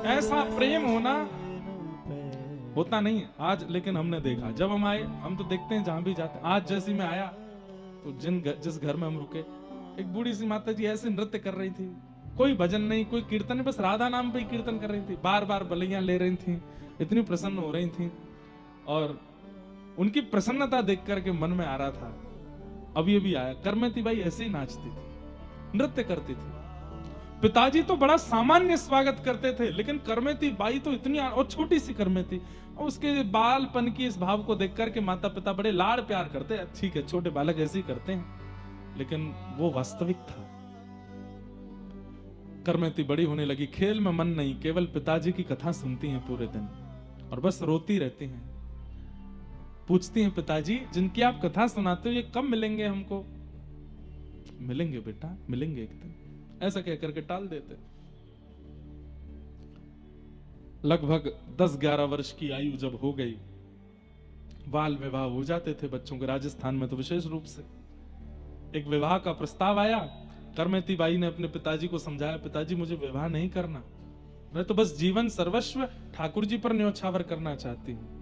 ऐसा प्रेम होता नहीं आज, लेकिन हमने देखा, जब हम आए, हम तो देखते हैं जहां भी जाते हैं। आज जैसे मैं आया तो जिस घर में हम रुके, एक बूढ़ी सी माता जी ऐसे नृत्य कर रही थी, कोई भजन नहीं, कोई कीर्तन नहीं, बस राधा नाम पे ही कीर्तन कर रही थी, बार बार बलियां ले रही थी, इतनी प्रसन्न हो रही थी, और उनकी प्रसन्नता देख करके मन में आ रहा था। अभी अभी आया, करमेती बाई ऐसे ही नाचती थी, नृत्य करती थी। पिताजी तो बड़ा सामान्य स्वागत करते थे, लेकिन करमेती बाई तो इतनी और छोटी सी करमेती, और उसके बालपन की इस भाव को देख करके माता पिता बड़े लाड़ प्यार करते हैं। ठीक है, छोटे बालक ऐसे ही करते हैं, लेकिन वो वास्तविक था। करमेती बड़ी होने लगी, खेल में मन नहीं, केवल पिताजी की कथा सुनती हैं पूरे दिन और बस रोती रहती हैं। पूछती हैं, पिताजी जिनकी आप कथा सुनाते हो ये कब मिलेंगे हमको? मिलेंगे बेटा, मिलेंगे एक दिन, ऐसा कह करके टाल देते। लगभग 10-11 वर्ष की आयु जब हो गई, बाल विवाह हो जाते थे बच्चों के। राजस्थान में तो विशेष रूप से एक विवाह का प्रस्ताव आया। करमेती बाई ने अपने पिताजी को समझाया, पिताजी मुझे विवाह नहीं करना, मैं तो बस जीवन सर्वस्व ठाकुर जी पर न्योछावर करना चाहती हूं।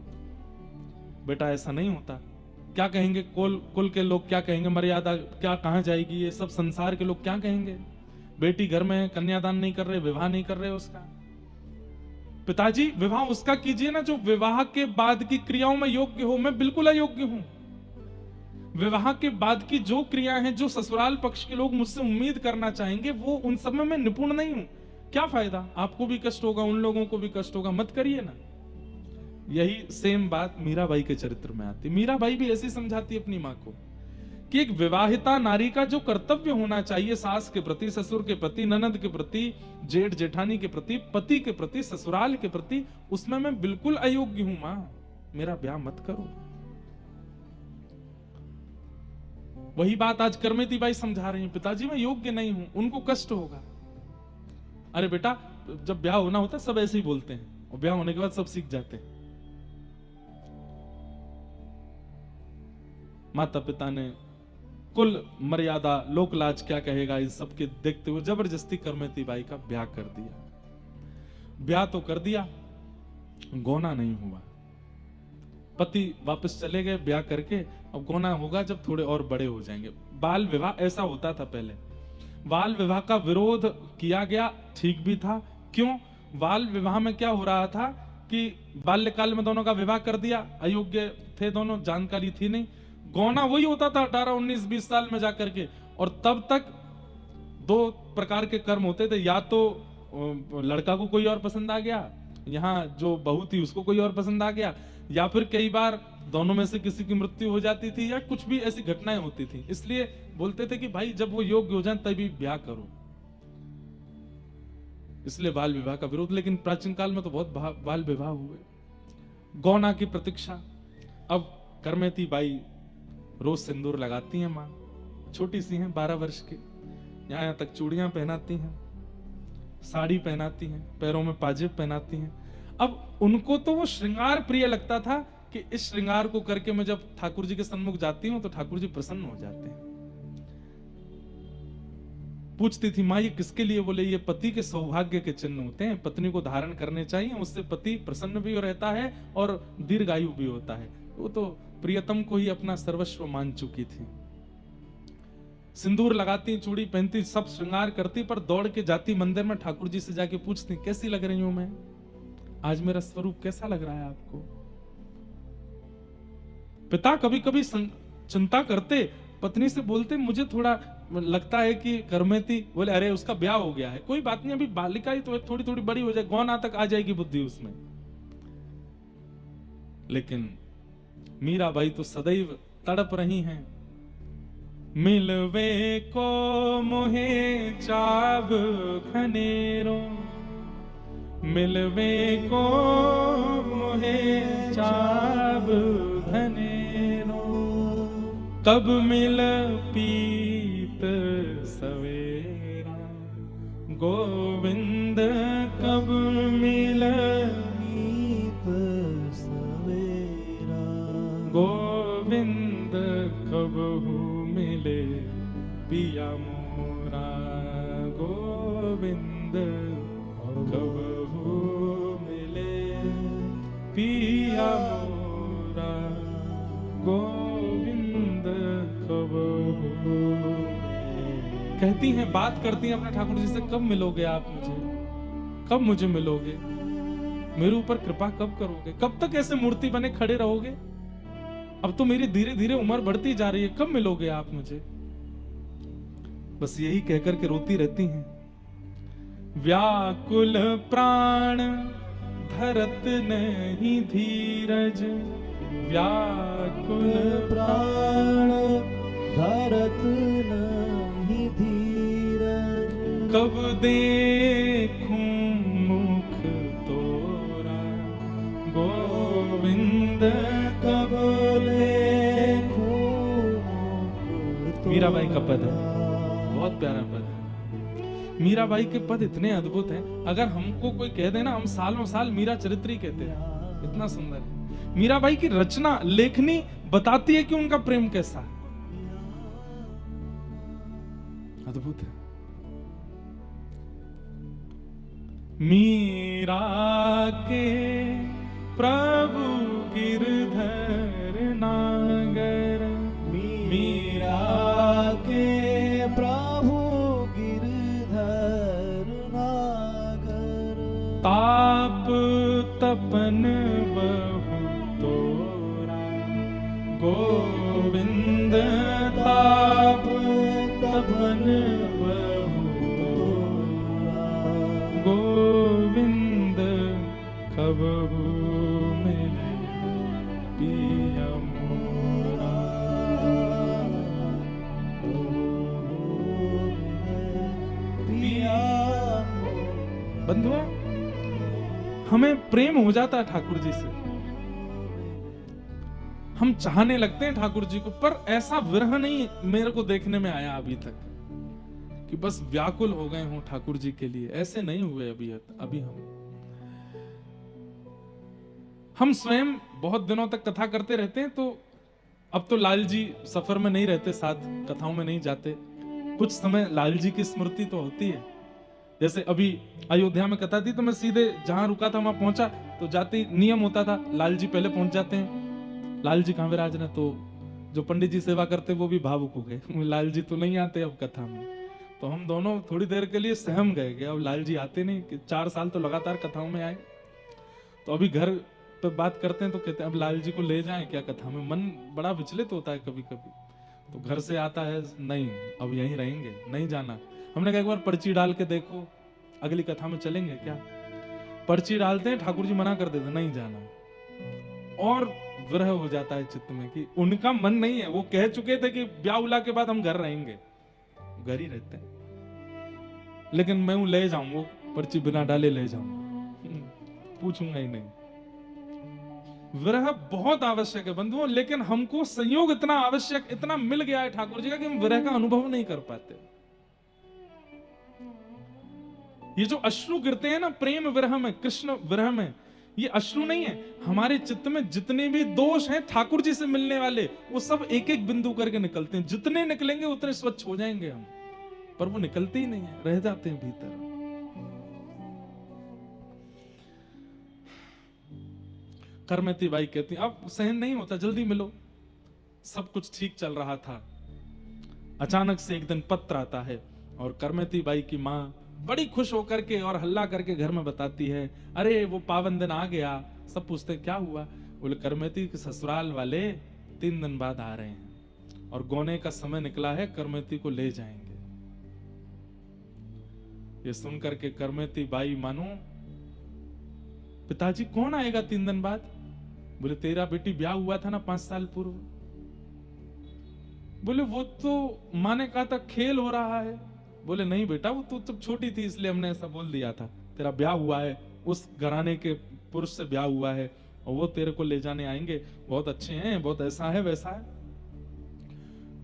बेटा ऐसा नहीं होता, क्या कहेंगे कुल के लोग, क्या कहेंगे, मर्यादा क्या कहां जाएगी, ये सब संसार के लोग क्या कहेंगे, बेटी घर में है, कन्यादान नहीं कर रहे, विवाह नहीं कर रहे उसका। पिताजी विवाह उसका कीजिए ना जो विवाह के बाद की क्रियाओं में योग्य हो, मैं बिल्कुल अयोग्य हूं। विवाह के बाद की जो क्रिया हैं, जो ससुराल पक्ष के लोग मुझसे उम्मीद करना चाहेंगे, वो उन सब में मैं निपुण नहीं हूं। क्या फायदा, आपको भी कष्ट होगा, उन लोगों को भी कष्ट होगा, मत करिए ना। यही सेम बात मीराबाई के चरित्र में आती। मीराबाई भी ऐसी समझाती अपनी मां को कि एक विवाहिता नारी का जो कर्तव्य होना चाहिए सास के प्रति, ससुर के प्रति, ननद के प्रति, जेठ जेठानी के प्रति, पति के प्रति, ससुराल के प्रति, उसमें मैं बिल्कुल अयोग्य हूं मां, मेरा ब्याह मत करो। वही बात आज करमेती बाई समझा रही हैं, पिताजी मैं योग्य नहीं हूं, उनको कष्ट होगा। अरे बेटा जब ब्याह होना होता है सब ऐसे ही बोलते हैं, और ब्याह होने के बाद सब सीख जाते हैं। माता पिता ने कुल मर्यादा, लोक लाज क्या कहेगा, इस सब के देखते हुए जबरदस्ती करमेती बाई का ब्याह कर दिया। ब्याह तो कर दिया, गोना नहीं हुआ। पति वापस चले गए ब्याह करके, अब गोना होगा जब थोड़े और बड़े हो जाएंगे। बाल विवाह ऐसा होता था पहले, बाल विवाह का विरोध किया गया, ठीक भी था। क्यों? बाल विवाह में क्या हो रहा था कि बाल्यकाल में दोनों का विवाह कर दिया, अयोग्य थे दोनों, जानकारी थी नहीं। गौना वही होता था 18, 19, 20 साल में जाकर के, और तब तक दो प्रकार के कर्म होते थे, या तो लड़का को कोई और पसंद आ गया, यहाँ जो बहू थी उसको कोई और पसंद आ गया, या फिर कई बार दोनों में से किसी की मृत्यु हो जाती थी, या कुछ भी ऐसी घटनाएं होती थी। इसलिए बोलते थे कि भाई जब वो योग्य हो जाए तभी ब्याह करो, इसलिए बाल विवाह का विरोध। लेकिन प्राचीन काल में तो बहुत बाल विवाह हुए। गौना की प्रतीक्षा। अब करमेती बाई रोज सिंदूर लगाती हैं मां, छोटी सी हैं 12 वर्ष की, यहां तक चूड़ियां पहनाती हैं, साड़ी पहनाती हैं, पैरों में पाजेब पहनाती हैं। अब उनको तो वो श्रृंगार प्रिय लगता था कि इस श्रृंगार को करके मैं जब ठाकुर जी के सन्मुख जाती हूं तो ठाकुर जी प्रसन्न हो जाते हैं। पूछती थी मां ये किसके लिए? बोले ये पति के सौभाग्य के चिन्ह होते हैं, पत्नी को धारण करने चाहिए, उससे पति प्रसन्न भी रहता है और दीर्घायु भी होता है। वो तो प्रियतम को ही अपना सर्वस्व मान चुकी थी। सिंदूर लगाती, चूड़ी पहनती, सब श्रृंगार करती, पर दौड़ के जाती मंदिर में, ठाकुर जी से जाके पूछती कैसी लग रही हूं मैं, आज मेरा स्वरूप कैसा लग रहा है आपको? पिता कभी कभी चिंता करते, पत्नी से बोलते मुझे थोड़ा लगता है कि करमेती, बोले अरे उसका ब्याह हो गया है, कोई बात नहीं, अभी बालिका ही तो थोड़ी थोड़ी बड़ी हो जाए, गौना तक आ जाएगी बुद्धि उसमें। लेकिन मीराबाई तो सदैव तड़प रही हैं। मिलवे को मोहे चाब खनेरो, मिलवे को मोहे चाब खनेरो, कब मिल पीत सवेरा, गोविंद कब मिल पीत सवेरा, गोविंद कब मिले पिया मोरा, गोविंद कब मिले पिया मोरा, गोविंद कब। कहती हैं, बात करती हैं अपने ठाकुर जी से, कब मिलोगे आप मुझे, कब मुझे मिलोगे, मेरे ऊपर कृपा कब करोगे, कब तक ऐसे मूर्ति बने खड़े रहोगे, अब तो मेरी धीरे धीरे उम्र बढ़ती जा रही है, कब मिलोगे आप मुझे। बस यही कहकर के रोती रहती हैं। व्याकुल प्राण धरत नहीं धीरज, व्याकुल प्राण धरत नहीं धीरज, कब देखूं मुख तोरा गोविंद, कब देखूं मुख मीराबाई का पद है, तोरा। बहुत प्यारा पद है। मीराबाई के पद इतने अद्भुत हैं, अगर हमको कोई कह दे ना, हम सालों साल मीरा चरित्र ही कहते हैं, इतना सुंदर है। मीराबाई की रचना लेखनी बताती है कि उनका प्रेम कैसा है, अद्भुत है। मीरा के प्रभु गिरधर नागर, मीरा के प्रभु गिरधर नागर, ताप तपन बहु तोरा गोविंद, ताप तपन बहु तोरा गोविंद, कबहू मिले पिया मोरा। बंधुओं, हमें प्रेम हो जाता है ठाकुर जी से, हम चाहने लगते हैं ठाकुर जी को, पर ऐसा विरह नहीं मेरे को देखने में आया अभी तक कि बस व्याकुल हो गए हों ठाकुर जी के लिए, ऐसे नहीं हुए अभी हम स्वयं बहुत दिनों तक कथा करते रहते हैं, तो अब तो लाल जी सफर में नहीं रहते, साथ कथाओं में नहीं जाते, कुछ समय लाल जी की स्मृति तो होती है। जैसे अभी अयोध्या में कथा थी तो मैं सीधे जहां रुका था वहां पहुंचा, तो जाते ही नियम होता था लाल जी पहले पहुंच जाते हैं। लाल जी कहां विराज ने, तो जो पंडित जी सेवा करते वो भी भावुक हो गए, लाल जी तो नहीं आते अब कथा में, तो हम दोनों थोड़ी देर के लिए सहम गए कि अब लाल जी आते नहीं, कि 4 साल तो लगातार कथाओं में आए। तो अभी घर पे बात करते हैं तो कहते हैं अब लाल जी को ले जाएं क्या कथा में, मन बड़ा विचलित होता है कभी कभी। तो घर से आता है, नहीं अब यहीं रहेंगे, नहीं जाना। हमने कहा एक बार पर्ची डाल के देखो, अगली कथा में चलेंगे क्या। पर्ची डालते हैं, ठाकुर जी मना कर देते नहीं जाना, और विरह हो जाता है चित्त में कि उनका मन नहीं है, वो कह चुके थे कि ब्याह उला के बाद हम घर रहेंगे, घर ही रहते हैं, लेकिन मैं हूं ले जाऊं, वो पर्ची बिना डाले ले जाऊं, पूछूंगा ही नहीं। विरह बहुत आवश्यक है बंधुओं, लेकिन हमको संयोग इतना आवश्यक, इतना मिल गया है ठाकुर जी का कि हम विरह का अनुभव नहीं कर पाते। ये जो अश्रु गिरते हैं ना प्रेम विरह में, कृष्ण विरह में, ये अश्रु नहीं है, हमारे चित्त में जितने भी दोष हैं ठाकुर जी से मिलने वाले, वो सब एक एक बिंदु करके निकलते हैं। जितने निकलेंगे उतने स्वच्छ हो जाएंगे हम, पर वो निकलते ही नहीं है, रह जाते हैं भीतर। करमती बाई कहती अब सहन नहीं होता, जल्दी मिलो। सब कुछ ठीक चल रहा था, अचानक से एक दिन पत्र आता है और करमती बाई की माँ बड़ी खुश होकर के और हल्ला करके घर में बताती है, अरे वो पावन दिन आ गया। सब पूछते हैं क्या हुआ, बोले करमती के ससुराल वाले 3 दिन बाद आ रहे हैं और गोने का समय निकला है, करमती को ले जाएंगे। ये सुनकर के करमती बाई मानो, पिताजी कौन आएगा 3 दिन बाद? बोले तेरा बेटी ब्याह हुआ था ना 5 साल पूर्व। बोले वो तो माँ ने कहा था खेल हो रहा है। बोले नहीं बेटा, वो तो जब छोटी थी इसलिए हमने ऐसा बोल दिया था, तेरा ब्याह हुआ है, उस घराने के पुरुष से ब्याह हुआ है और वो तेरे को ले जाने आएंगे, बहुत अच्छे हैं, बहुत ऐसा है वैसा है।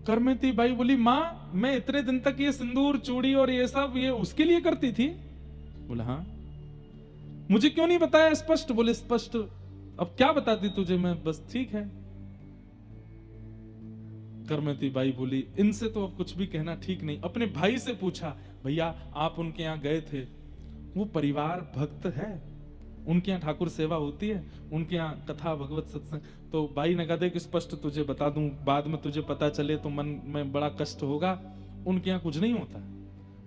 करमती बाई बोली माँ मैं इतने दिन तक ये सिंदूर चूड़ी और ये सब ये उसके लिए करती थी? बोला हाँ। मुझे क्यों नहीं बताया स्पष्ट? बोले स्पष्ट अब क्या बताती तुझे मैं, बस ठीक है। करमती बाई बोली इनसे तो अब कुछ भी कहना ठीक नहीं। अपने भाई से पूछा, भैया आप उनके यहाँ गए थे, वो परिवार भक्त है, उनके यहाँ ठाकुर सेवा होती है, उनके यहाँ कथा भगवत सत्संग? तो बाई ने कहा देख स्पष्ट तुझे बता दूं, बाद में तुझे पता चले तो मन में बड़ा कष्ट होगा। उनके यहाँ कुछ नहीं होता,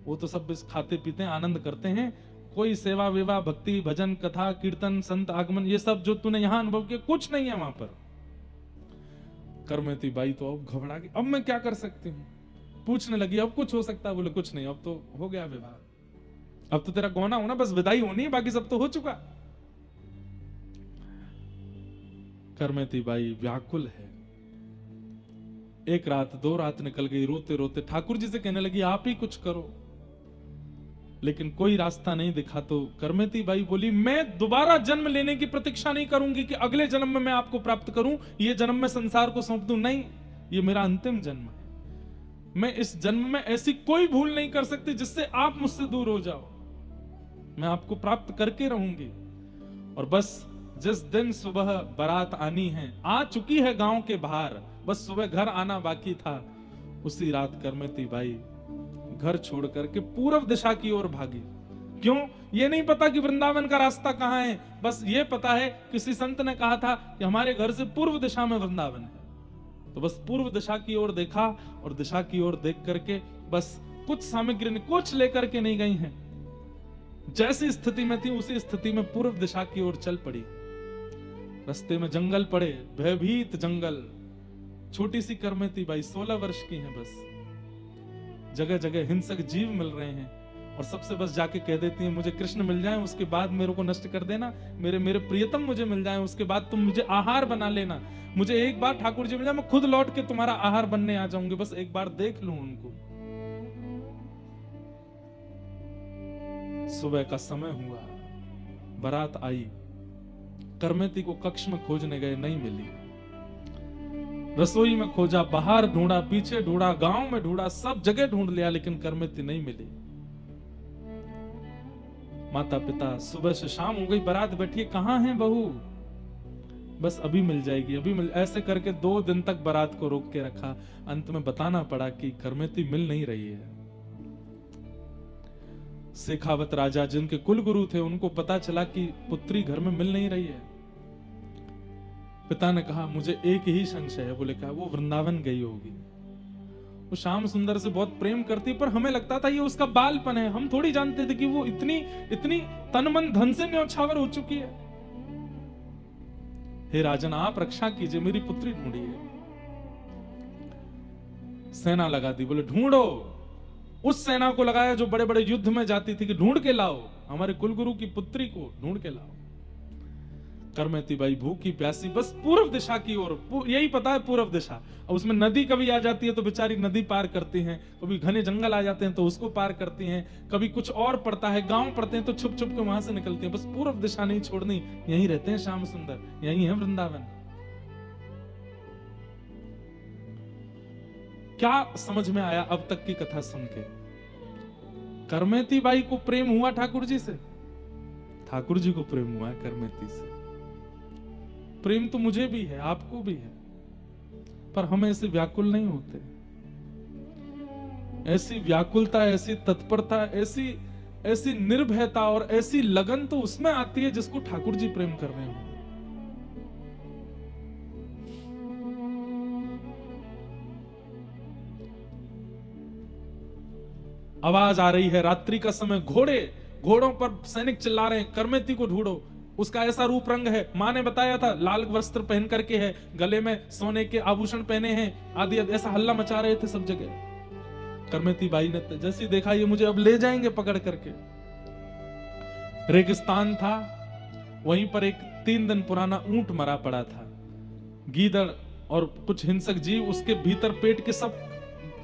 वो तो सब खाते पीते हैं, आनंद करते हैं, कोई सेवा विवाह भक्ति भजन कथा कीर्तन संत आगमन ये सब जो तूने यहाँ अनुभव किया कुछ नहीं है वहां पर। करमती बाई तो अब घबरा गई, अब मैं क्या कर सकती हूँ? पूछने लगी अब कुछ हो सकता है? बोले कुछ नहीं, अब तो हो गया विवाह। अब तो तेरा गौना होना, बस विदाई होनी है, बाकी सब तो हो चुका। करमेती बाई व्याकुल है। एक रात, 2 रात निकल गई, रोते रोते ठाकुर जी से कहने लगी आप ही कुछ करो, लेकिन कोई रास्ता नहीं दिखा। तो करमेती बाई बोली मैं दोबारा जन्म लेने की प्रतीक्षा नहीं करूंगी कि अगले जन्म में मैं आपको प्राप्त करूं, ये जन्म में संसार को सौंप दूं। नहीं, ये मेरा अंतिम जन्म है। मैं इस जन्म में ऐसी कोई भूल नहीं कर सकती जिससे आप मुझसे दूर हो जाओ। मैं आपको प्राप्त करके रहूंगी। और बस जिस दिन सुबह बारात आनी है, आ चुकी है गांव के बाहर, बस सुबह घर आना बाकी था, उसी रात करमेती बाई घर छोड़ करके पूर्व दिशा की ओर भागी। क्यों? ये नहीं पता कि वृंदावन का रास्ता कहां है, बस ये पता है किसी संत ने कहा था कि हमारे घर से पूर्व दिशा में वृंदावन है। तो बस पूर्व दिशा की ओर देखा, और दिशा की ओर देख करके बस कुछ सामग्री कुछ लेकर के नहीं गई हैं। जैसी स्थिति में थी उसी स्थिति में पूर्व दिशा की ओर चल पड़ी। रास्ते में जंगल पड़े, भयभीत जंगल। छोटी सी करमेती बाई 16 वर्ष की है। बस जगह जगह हिंसक जीव मिल रहे हैं, और सबसे बस जाके कह देती है मुझे कृष्ण मिल जाए, उसके बाद मेरे को नष्ट कर देना, मेरे प्रियतम मुझे मिल जाए, उसके बाद तुम मुझे आहार बना लेना। मुझे एक बार ठाकुर जी मिल जाए, मैं खुद लौट के तुम्हारा आहार बनने आ जाऊंगी, बस एक बार देख लूं उनको। सुबह का समय हुआ, बारात आई, करमेती को कक्ष में खोजने गए, नहीं मिली। रसोई में खोजा, बाहर ढूंढा, पीछे ढूंढा, गांव में ढूंढा, सब जगह ढूंढ लिया, लेकिन करमेती नहीं मिली। माता पिता, सुबह से शाम हो गई, बारात बैठी है, कहां है बहू? बस अभी मिल जाएगी, अभी मिल। ऐसे करके 2 दिन तक बारात को रोक के रखा। अंत में बताना पड़ा कि करमेती मिल नहीं रही है। शेखावत राजा जिनके कुल गुरु थे, उनको पता चला कि पुत्री घर में मिल नहीं रही है। पिता ने कहा मुझे एक ही संशय है। बोले कहा वो वृंदावन गई होगी। वो श्याम सुंदर से बहुत प्रेम करती, पर हमें लगता था ये उसका बालपन है, हम थोड़ी जानते थे कि वो इतनी तन मन धन से न्यौछावर हो चुकी है। हे राजन, आप रक्षा कीजिए, मेरी पुत्री ढूंढिए। सेना लगा दी, बोले ढूंढो। उस सेना को लगाया जो बड़े बड़े युद्ध में जाती थी कि ढूंढ के लाओ, हमारे कुलगुरु की पुत्री को ढूंढ के लाओ। करमेती बाई भूखी प्यासी बस पूर्व दिशा की ओर, यही पता है पूर्व दिशा। और उसमें नदी कभी आ जाती है तो बेचारी नदी पार करती हैं, कभी घने जंगल आ जाते हैं तो उसको पार करती हैं, कभी कुछ और पड़ता है, गांव पड़ते हैं तो छुप छुप के वहां से निकलती हैं। बस पूर्व दिशा नहीं छोड़नी, यहीं रहते हैं श्याम सुंदर, यहीं है वृंदावन। क्या समझ में आया अब तक की कथा सुन के? करमेती बाई को प्रेम हुआ ठाकुर जी से, ठाकुर जी को प्रेम हुआ करमेती से। प्रेम तो मुझे भी है, आपको भी है, पर हम ऐसे व्याकुल नहीं होते। ऐसी व्याकुलता, ऐसी तत्परता, ऐसी निर्भयता और ऐसी लगन तो उसमें आती है जिसको ठाकुर जी प्रेम कर रहे हो। आवाज आ रही है, रात्रि का समय, घोड़ों पर सैनिक चिल्ला रहे हैं, करमेती को ढूंढो। उसका ऐसा रूप रंग है, मां ने बताया था, लाल वस्त्र पहन करके है, गले में सोने के आभूषण पहने हैं, आदि ऐसा हल्ला मचा रहे थे सब जगह। करमेती बाई ने जैसे देखा ये मुझे अब ले जाएंगे पकड़ करके। रेगिस्तान था, वहीं पर एक 3 दिन पुराना ऊंट मरा पड़ा था। गीदड़ और कुछ हिंसक जीव उसके भीतर पेट के सब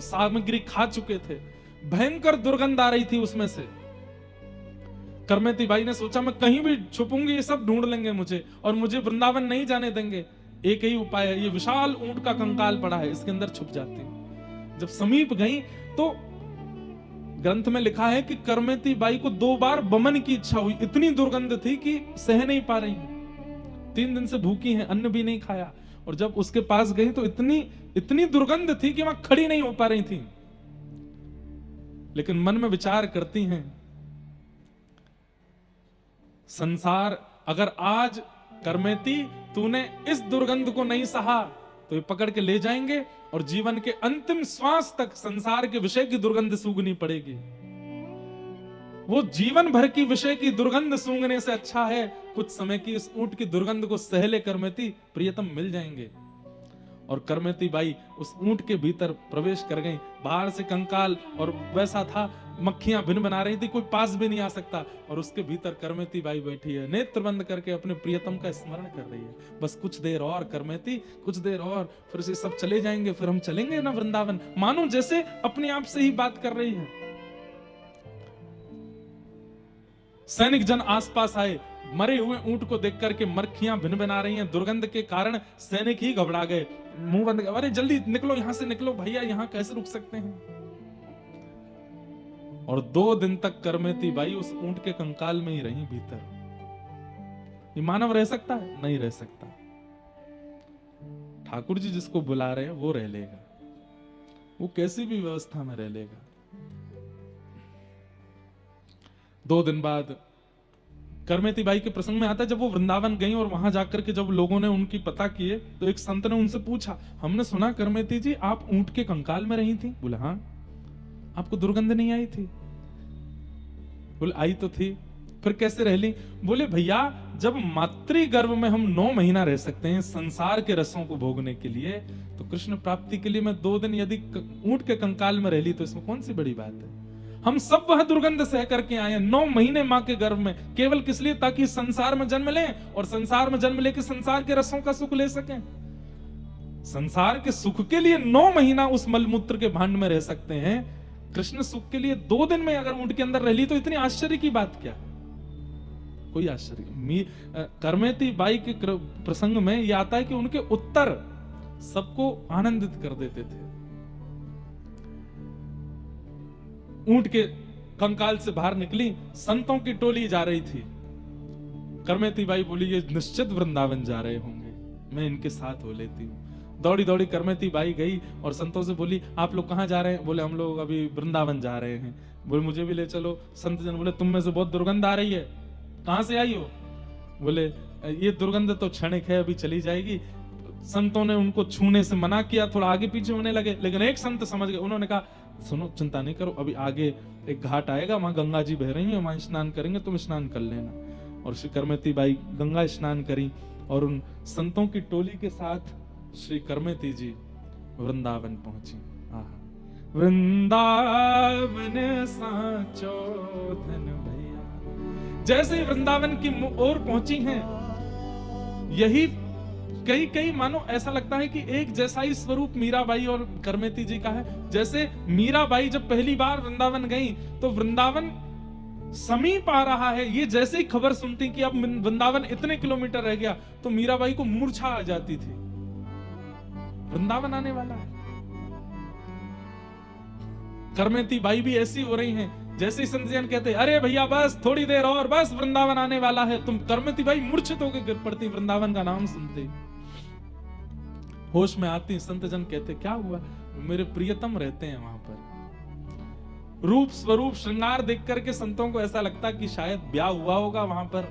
सामग्री खा चुके थे। भयंकर दुर्गंध आ रही थी उसमें से। करमेती बाई ने सोचा मैं कहीं भी छुपूंगी, ये सब ढूंढ लेंगे मुझे और मुझे वृंदावन नहीं जाने देंगे। एक ही उपाय है, ये विशाल ऊंट का कंकाल पड़ा है, इसके अंदर छुप जाती हूं। जब समीप गई तो ग्रंथ में लिखा है कि करमेती बाई को 2 बार बमन की इच्छा हुई, इतनी दुर्गंध थी कि सह नहीं पा रही। 3 दिन से भूखी हैं, अन्न भी नहीं खाया, और जब उसके पास गई तो इतनी दुर्गंध थी कि वहां खड़ी नहीं हो पा रही थी। लेकिन मन में विचार करती हैं, संसार, अगर आज करमेती तूने इस दुर्गंध को नहीं सहा तो ये पकड़ के ले जाएंगे और जीवन के अंतिम श्वास तक संसार के विषय की दुर्गंध सूंघनी पड़ेगी। वो जीवन भर की विषय की दुर्गंध सूंघने से अच्छा है कुछ समय की इस ऊंट की दुर्गंध को सह ले करमेती, प्रियतम मिल जाएंगे। और करमेती बाई उस ऊंट के भीतर प्रवेश कर गई। बाहर से कंकाल और वैसा था, मक्खियां भिन बना रही थी, कोई पास भी नहीं आ सकता। और उसके भीतर करमेती बाई बैठी है, नेत्र बंद करके अपने प्रियतम का स्मरण कर रही है। बस कुछ देर और करमेती, कुछ देर और, फिर से सब चले जाएंगे, फिर हम चलेंगे ना वृंदावन। मानो जैसे अपने आप से ही बात कर रही है। सैनिक जन आसपास आए, मरे हुए ऊंट को देख करके मक्खियां भिन बना रही हैं। दुर्गंध के कारण सैनिक ही घबरा गए, मुंह बंद, अरे जल्दी निकलो यहां से, निकलो भैया, यहां कैसे रुक सकते हैं। और 2 दिन तक करमेती बाई उस ऊंट के कंकाल में ही रही भीतर। ये मानव रह सकता है? नहीं रह सकता। ठाकुर जी जिसको बुला रहे हैं वो रह लेगा, वो कैसी भी व्यवस्था में रह लेगा। 2 दिन बाद करमेती बाई के प्रसंग में आता है, जब वो वृंदावन गई और वहां जाकर के जब लोगों ने उनकी पता किए, तो एक संत ने उनसे पूछा, हमने सुना करमेती जी आप ऊंट के कंकाल में रही थी। बोले हाँ। आपको दुर्गंध नहीं आई थी? बोले आई तो थी। फिर कैसे रह ली? बोले भैया जब मातृ गर्भ में हम 9 महीना रह सकते हैं संसार के रसों को भोगने के लिए, तो कृष्ण प्राप्ति के लिए मैं 2 दिन यदि ऊंट के कंकाल में रह ली तो इसमें कौन सी बड़ी बात है। हम सब वह दुर्गंध सह करके आए हैं 9 महीने मां के गर्भ में, केवल किस लिए? ताकि संसार में जन्म लें और संसार में जन्म लेके संसार के रसों का सुख ले सकें। संसार के सुख के लिए 9 महीना उस मलमूत्र के भांड में रह सकते हैं, कृष्ण सुख के लिए 2 दिन में अगर ऊंट के अंदर रह ली तो इतनी आश्चर्य की बात क्या? कोई आश्चर्य। करमेती बाई के प्रसंग में यह आता है कि उनके उत्तर सबको आनंदित कर देते थे। ऊंट के कंकाल से बाहर निकली, संतों की टोली जा रही थी। करमेती बाई बोली ये निश्चित वृंदावन जा रहे होंगे, मैं इनके साथ हो लेती हूँ। दौड़ी दौड़ी करमेती बाई गई और संतों से बोली आप लोग कहाँ जा रहे हैं? बोले हम लोग अभी वृंदावन जा रहे हैं। बोले मुझे भी ले चलो। संत जन बोले तुम में से बहुत दुर्गंध आ रही है, कहां से आई हो? बोले ये दुर्गंध तो क्षणिक है, अभी चली जाएगी। संतों ने उनको छूने से मना किया, थोड़ा आगे पीछे होने लगे, लेकिन एक संत समझ गए। उन्होंने कहा सुनो चिंता नहीं करो, अभी आगे एक घाट आएगा, वहां गंगा जी बह रही है, वहां स्नान करेंगे, तुम स्नान कर लेना। और श्री करमेती बाई गंगा स्नान करी और उन संतों की टोली के साथ श्री करमेती जी वृंदावन पहुंची। वृंदावन साचो धन भैया। जैसे ही वृंदावन की ओर पहुंची हैं, यही कई मानो ऐसा लगता है कि एक जैसा ही स्वरूप मीराबाई और करमेती जी का है। जैसे मीराबाई जब पहली बार वृंदावन गई तो वृंदावन समीप आ रहा है, ये जैसे ही खबर सुनती कि अब वृंदावन इतने किलोमीटर रह गया तो मीराबाई को मूर्छा आ जाती थी, वृंदावन आने वाला है। करमेती बाई भी ऐसी हो रही हैं, जैसे ही संत जन कहते अरे भैया बस थोड़ी देर और, बस वृंदावन आने वाला है, तुम करमेती बाई मूर्छित होकर गिर पड़ती वृंदावन का नाम सुनते। होश में आती, संत जन कहते क्या हुआ? मेरे प्रियतम रहते हैं वहां पर। रूप स्वरूप श्रृंगार देख करके संतों को ऐसा लगता कि शायद ब्याह हुआ होगा, वहां पर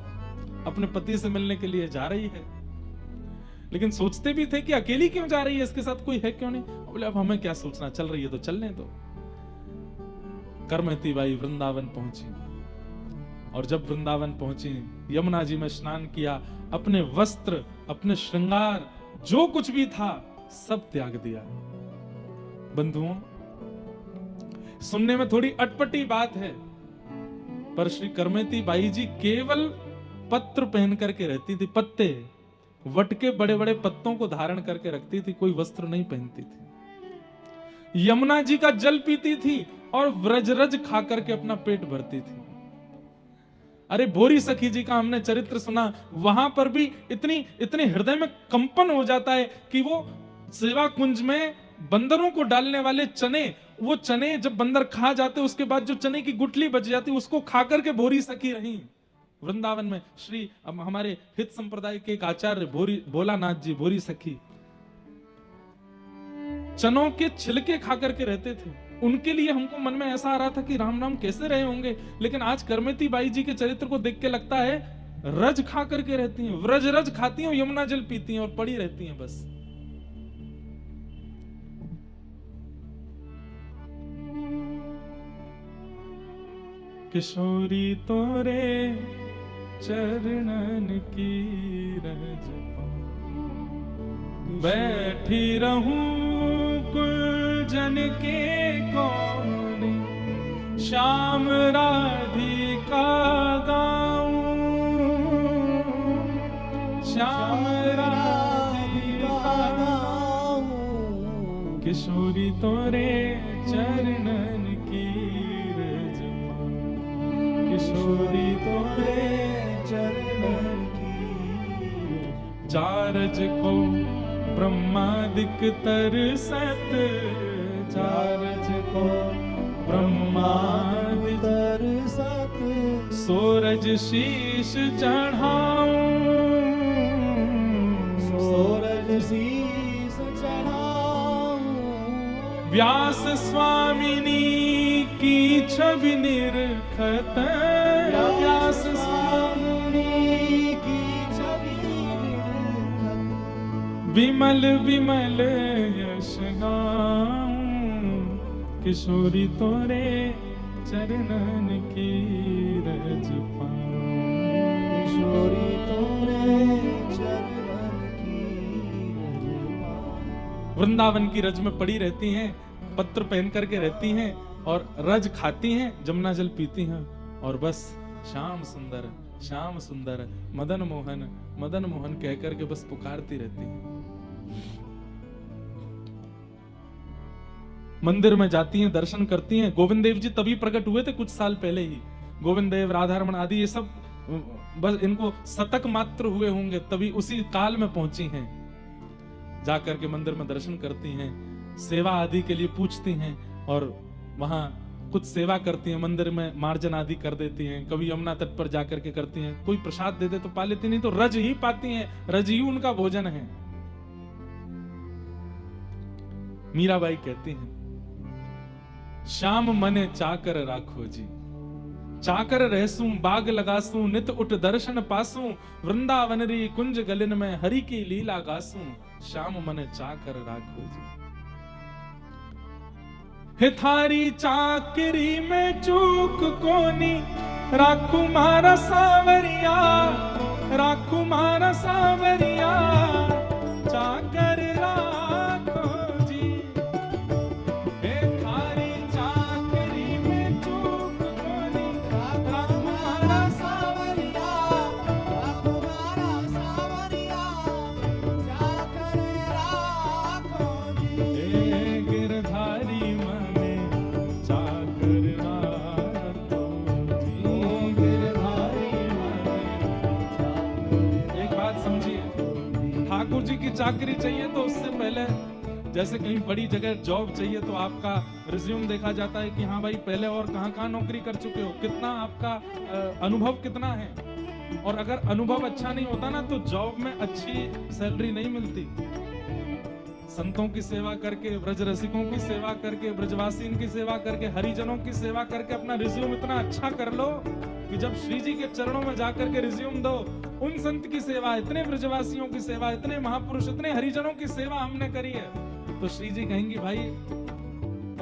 अपने पति से मिलने के लिए जा रही है। लेकिन सोचते भी थे कि अकेली क्यों जा रही है, इसके साथ कोई है क्यों नहीं। बोले अब हमें क्या सोचना, चल रही है तो चलने दो। करमेती बाई वृंदावन पहुंची और जब वृंदावन पहुंची, यमुना जी में स्नान किया, अपने वस्त्र, अपने श्रृंगार, जो कुछ भी था सब त्याग दिया। बंधुओं, सुनने में थोड़ी अटपटी बात है, पर श्री करमेती बाई जी केवल पत्र पहन करके रहती थी, पत्ते, वट के बड़े बड़े पत्तों को धारण करके रखती थी, कोई वस्त्र नहीं पहनती थी। यमुना जी का जल पीती थी और व्रजरज खा करके अपना पेट भरती थी। अरे भोरी सखी जी का हमने चरित्र सुना, वहां पर भी इतने हृदय में कंपन हो जाता है कि वो सेवा कुंज में बंदरों को डालने वाले चने, वो चने जब बंदर खा जाते उसके बाद जो चने की गुठली बच जाती उसको खा करके भोरी सखी रही वृंदावन में। श्री हमारे हित संप्रदाय के एक आचार्य भोलानाथ जी भोरी सखी चनों के छिलके खा करके रहते थे। उनके लिए हमको मन में ऐसा आ रहा था कि राम नाम कैसे रहे होंगे, लेकिन आज करमेती बाई जी के चरित्र को देख के लगता है रज खा करके रहती हैं, व्रज रज खाती हैं, यमुना जल पीती हैं और पड़ी रहती हैं बस। किशोरी तोरे चरणन की रज बैठी रहूं कुलजन के कोने, श्याम राधिका गाऊं, श्याम राधिका गाऊं, किशोरी तोरे चरणन की रज पाऊं, किशोरी तोरे चरणन की चारज को ब्रह्मादिक तरसत, चारज को ब्रह्मादिक तरसत, सूरज शीश चढ़ाऊं, सूरज शीस चढ़ाऊं, व्यास स्वामिनी की छवि निरखत, व्यास स्वामिनी की छवि निरखत, विमल विमल यश गाऊं, किशोरी तोरे चरणन की रज पाऊं, किशोरी तोरे चरणन की रज पाऊं। वृंदावन की रज में पड़ी रहती हैं, पत्र पहन करके रहती हैं और रज खाती हैं, जमुना जल पीती हैं और बस श्याम सुंदर, श्याम सुंदर, मदन मोहन कह करके बस पुकारती रहती हैं। मंदिर में जाती हैं, दर्शन करती हैं। गोविंद देव जी तभी प्रकट हुए थे कुछ साल पहले ही। गोविंद देव, राधारमण आदि ये सब बस इनको शतक मात्र हुए होंगे, तभी उसी काल में पहुंची हैं। जाकर के मंदिर में दर्शन करती हैं, सेवा आदि के लिए पूछती हैं और वहां कुछ सेवा करती हैं। मंदिर में मार्जन आदि कर देती हैं, कभी यमुना तट पर जाकर के करती हैं। कोई प्रसाद दे दे तो पा लेती, नहीं तो रज ही पाती हैं, रज ही उनका भोजन है। मीराबाई कहती हैं, श्याम मने चाकर राखो जी, चाकर रहसूं बाग लगासूं, नित उठ दर्शन पासूं, वृंदावन री कुंज गलिन में हरि की लीला गासूं, श्याम मने चाकर राखो जी। हे थारी चाकरी में चूक कोनी, राखू मारा सावरिया, राखू मारा सावरिया, चाकर राखो जी। हे थारी चाकरी में चूक कोनी, राखू मारा सावरिया, राखो मारा सावरिया, चाकर राखो जी। हे गिरधारी मने चाकर राखो जी, गिरधारी मने चाकर। एक बात समझिए, ठाकुर जी की चाकरी चाहिए तो उससे पहले जैसे कहीं बड़ी जगह जॉब चाहिए तो आपका रिज्यूम देखा जाता है कि हाँ भाई पहले और कहाँ नौकरी कर चुके हो, कितना आपका अनुभव कितना है। और अगर अनुभव अच्छा नहीं होता ना तो जॉब में अच्छी सैलरी नहीं मिलती। संतों की सेवा करके, ब्रज रसिकों की सेवा करके, ब्रजवासीन की सेवा करके, हरिजनों की सेवा करके अपना रिज्यूम इतना अच्छा कर लो कि जब श्री जी के चरणों में जाकर के रिज्यूम दो, उन संत की सेवा, इतने ब्रजवासियों की सेवा, इतने महापुरुष, इतने हरिजनों की सेवा हमने करी है, तो श्री जी कहेंगी भाई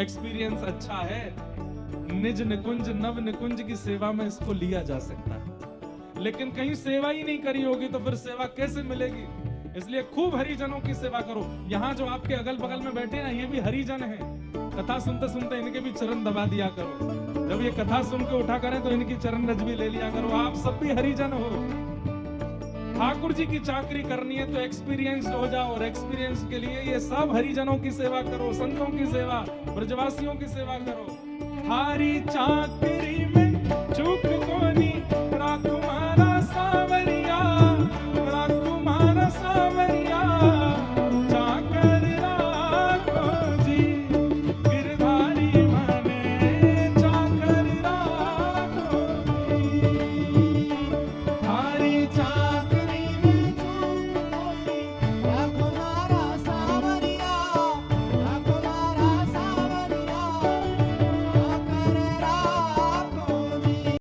एक्सपीरियंस अच्छा है, निज निकुंज नव निकुंज की सेवा में इसको लिया जा सकता है। लेकिन कहीं सेवा ही नहीं करी होगी तो फिर सेवा कैसे मिलेगी? इसलिए खूब हरिजनों की सेवा करो। यहाँ जो आपके अगल बगल में बैठे हैं ये भी हरिजन हैं, कथा सुनते सुनते इनके भी चरण दबा दिया करो। जब ये कथा सुन के उठा करें तो इनकी चरण रज भी ले लिया करो। आप सब भी हरिजन हो। ठाकुर जी की चाकरी करनी है तो एक्सपीरियंस हो जाओ, और एक्सपीरियंस के लिए ये सब हरिजनों की सेवा करो, संतों की सेवा, ब्रजवासियों की सेवा करो। हरी चाकरी में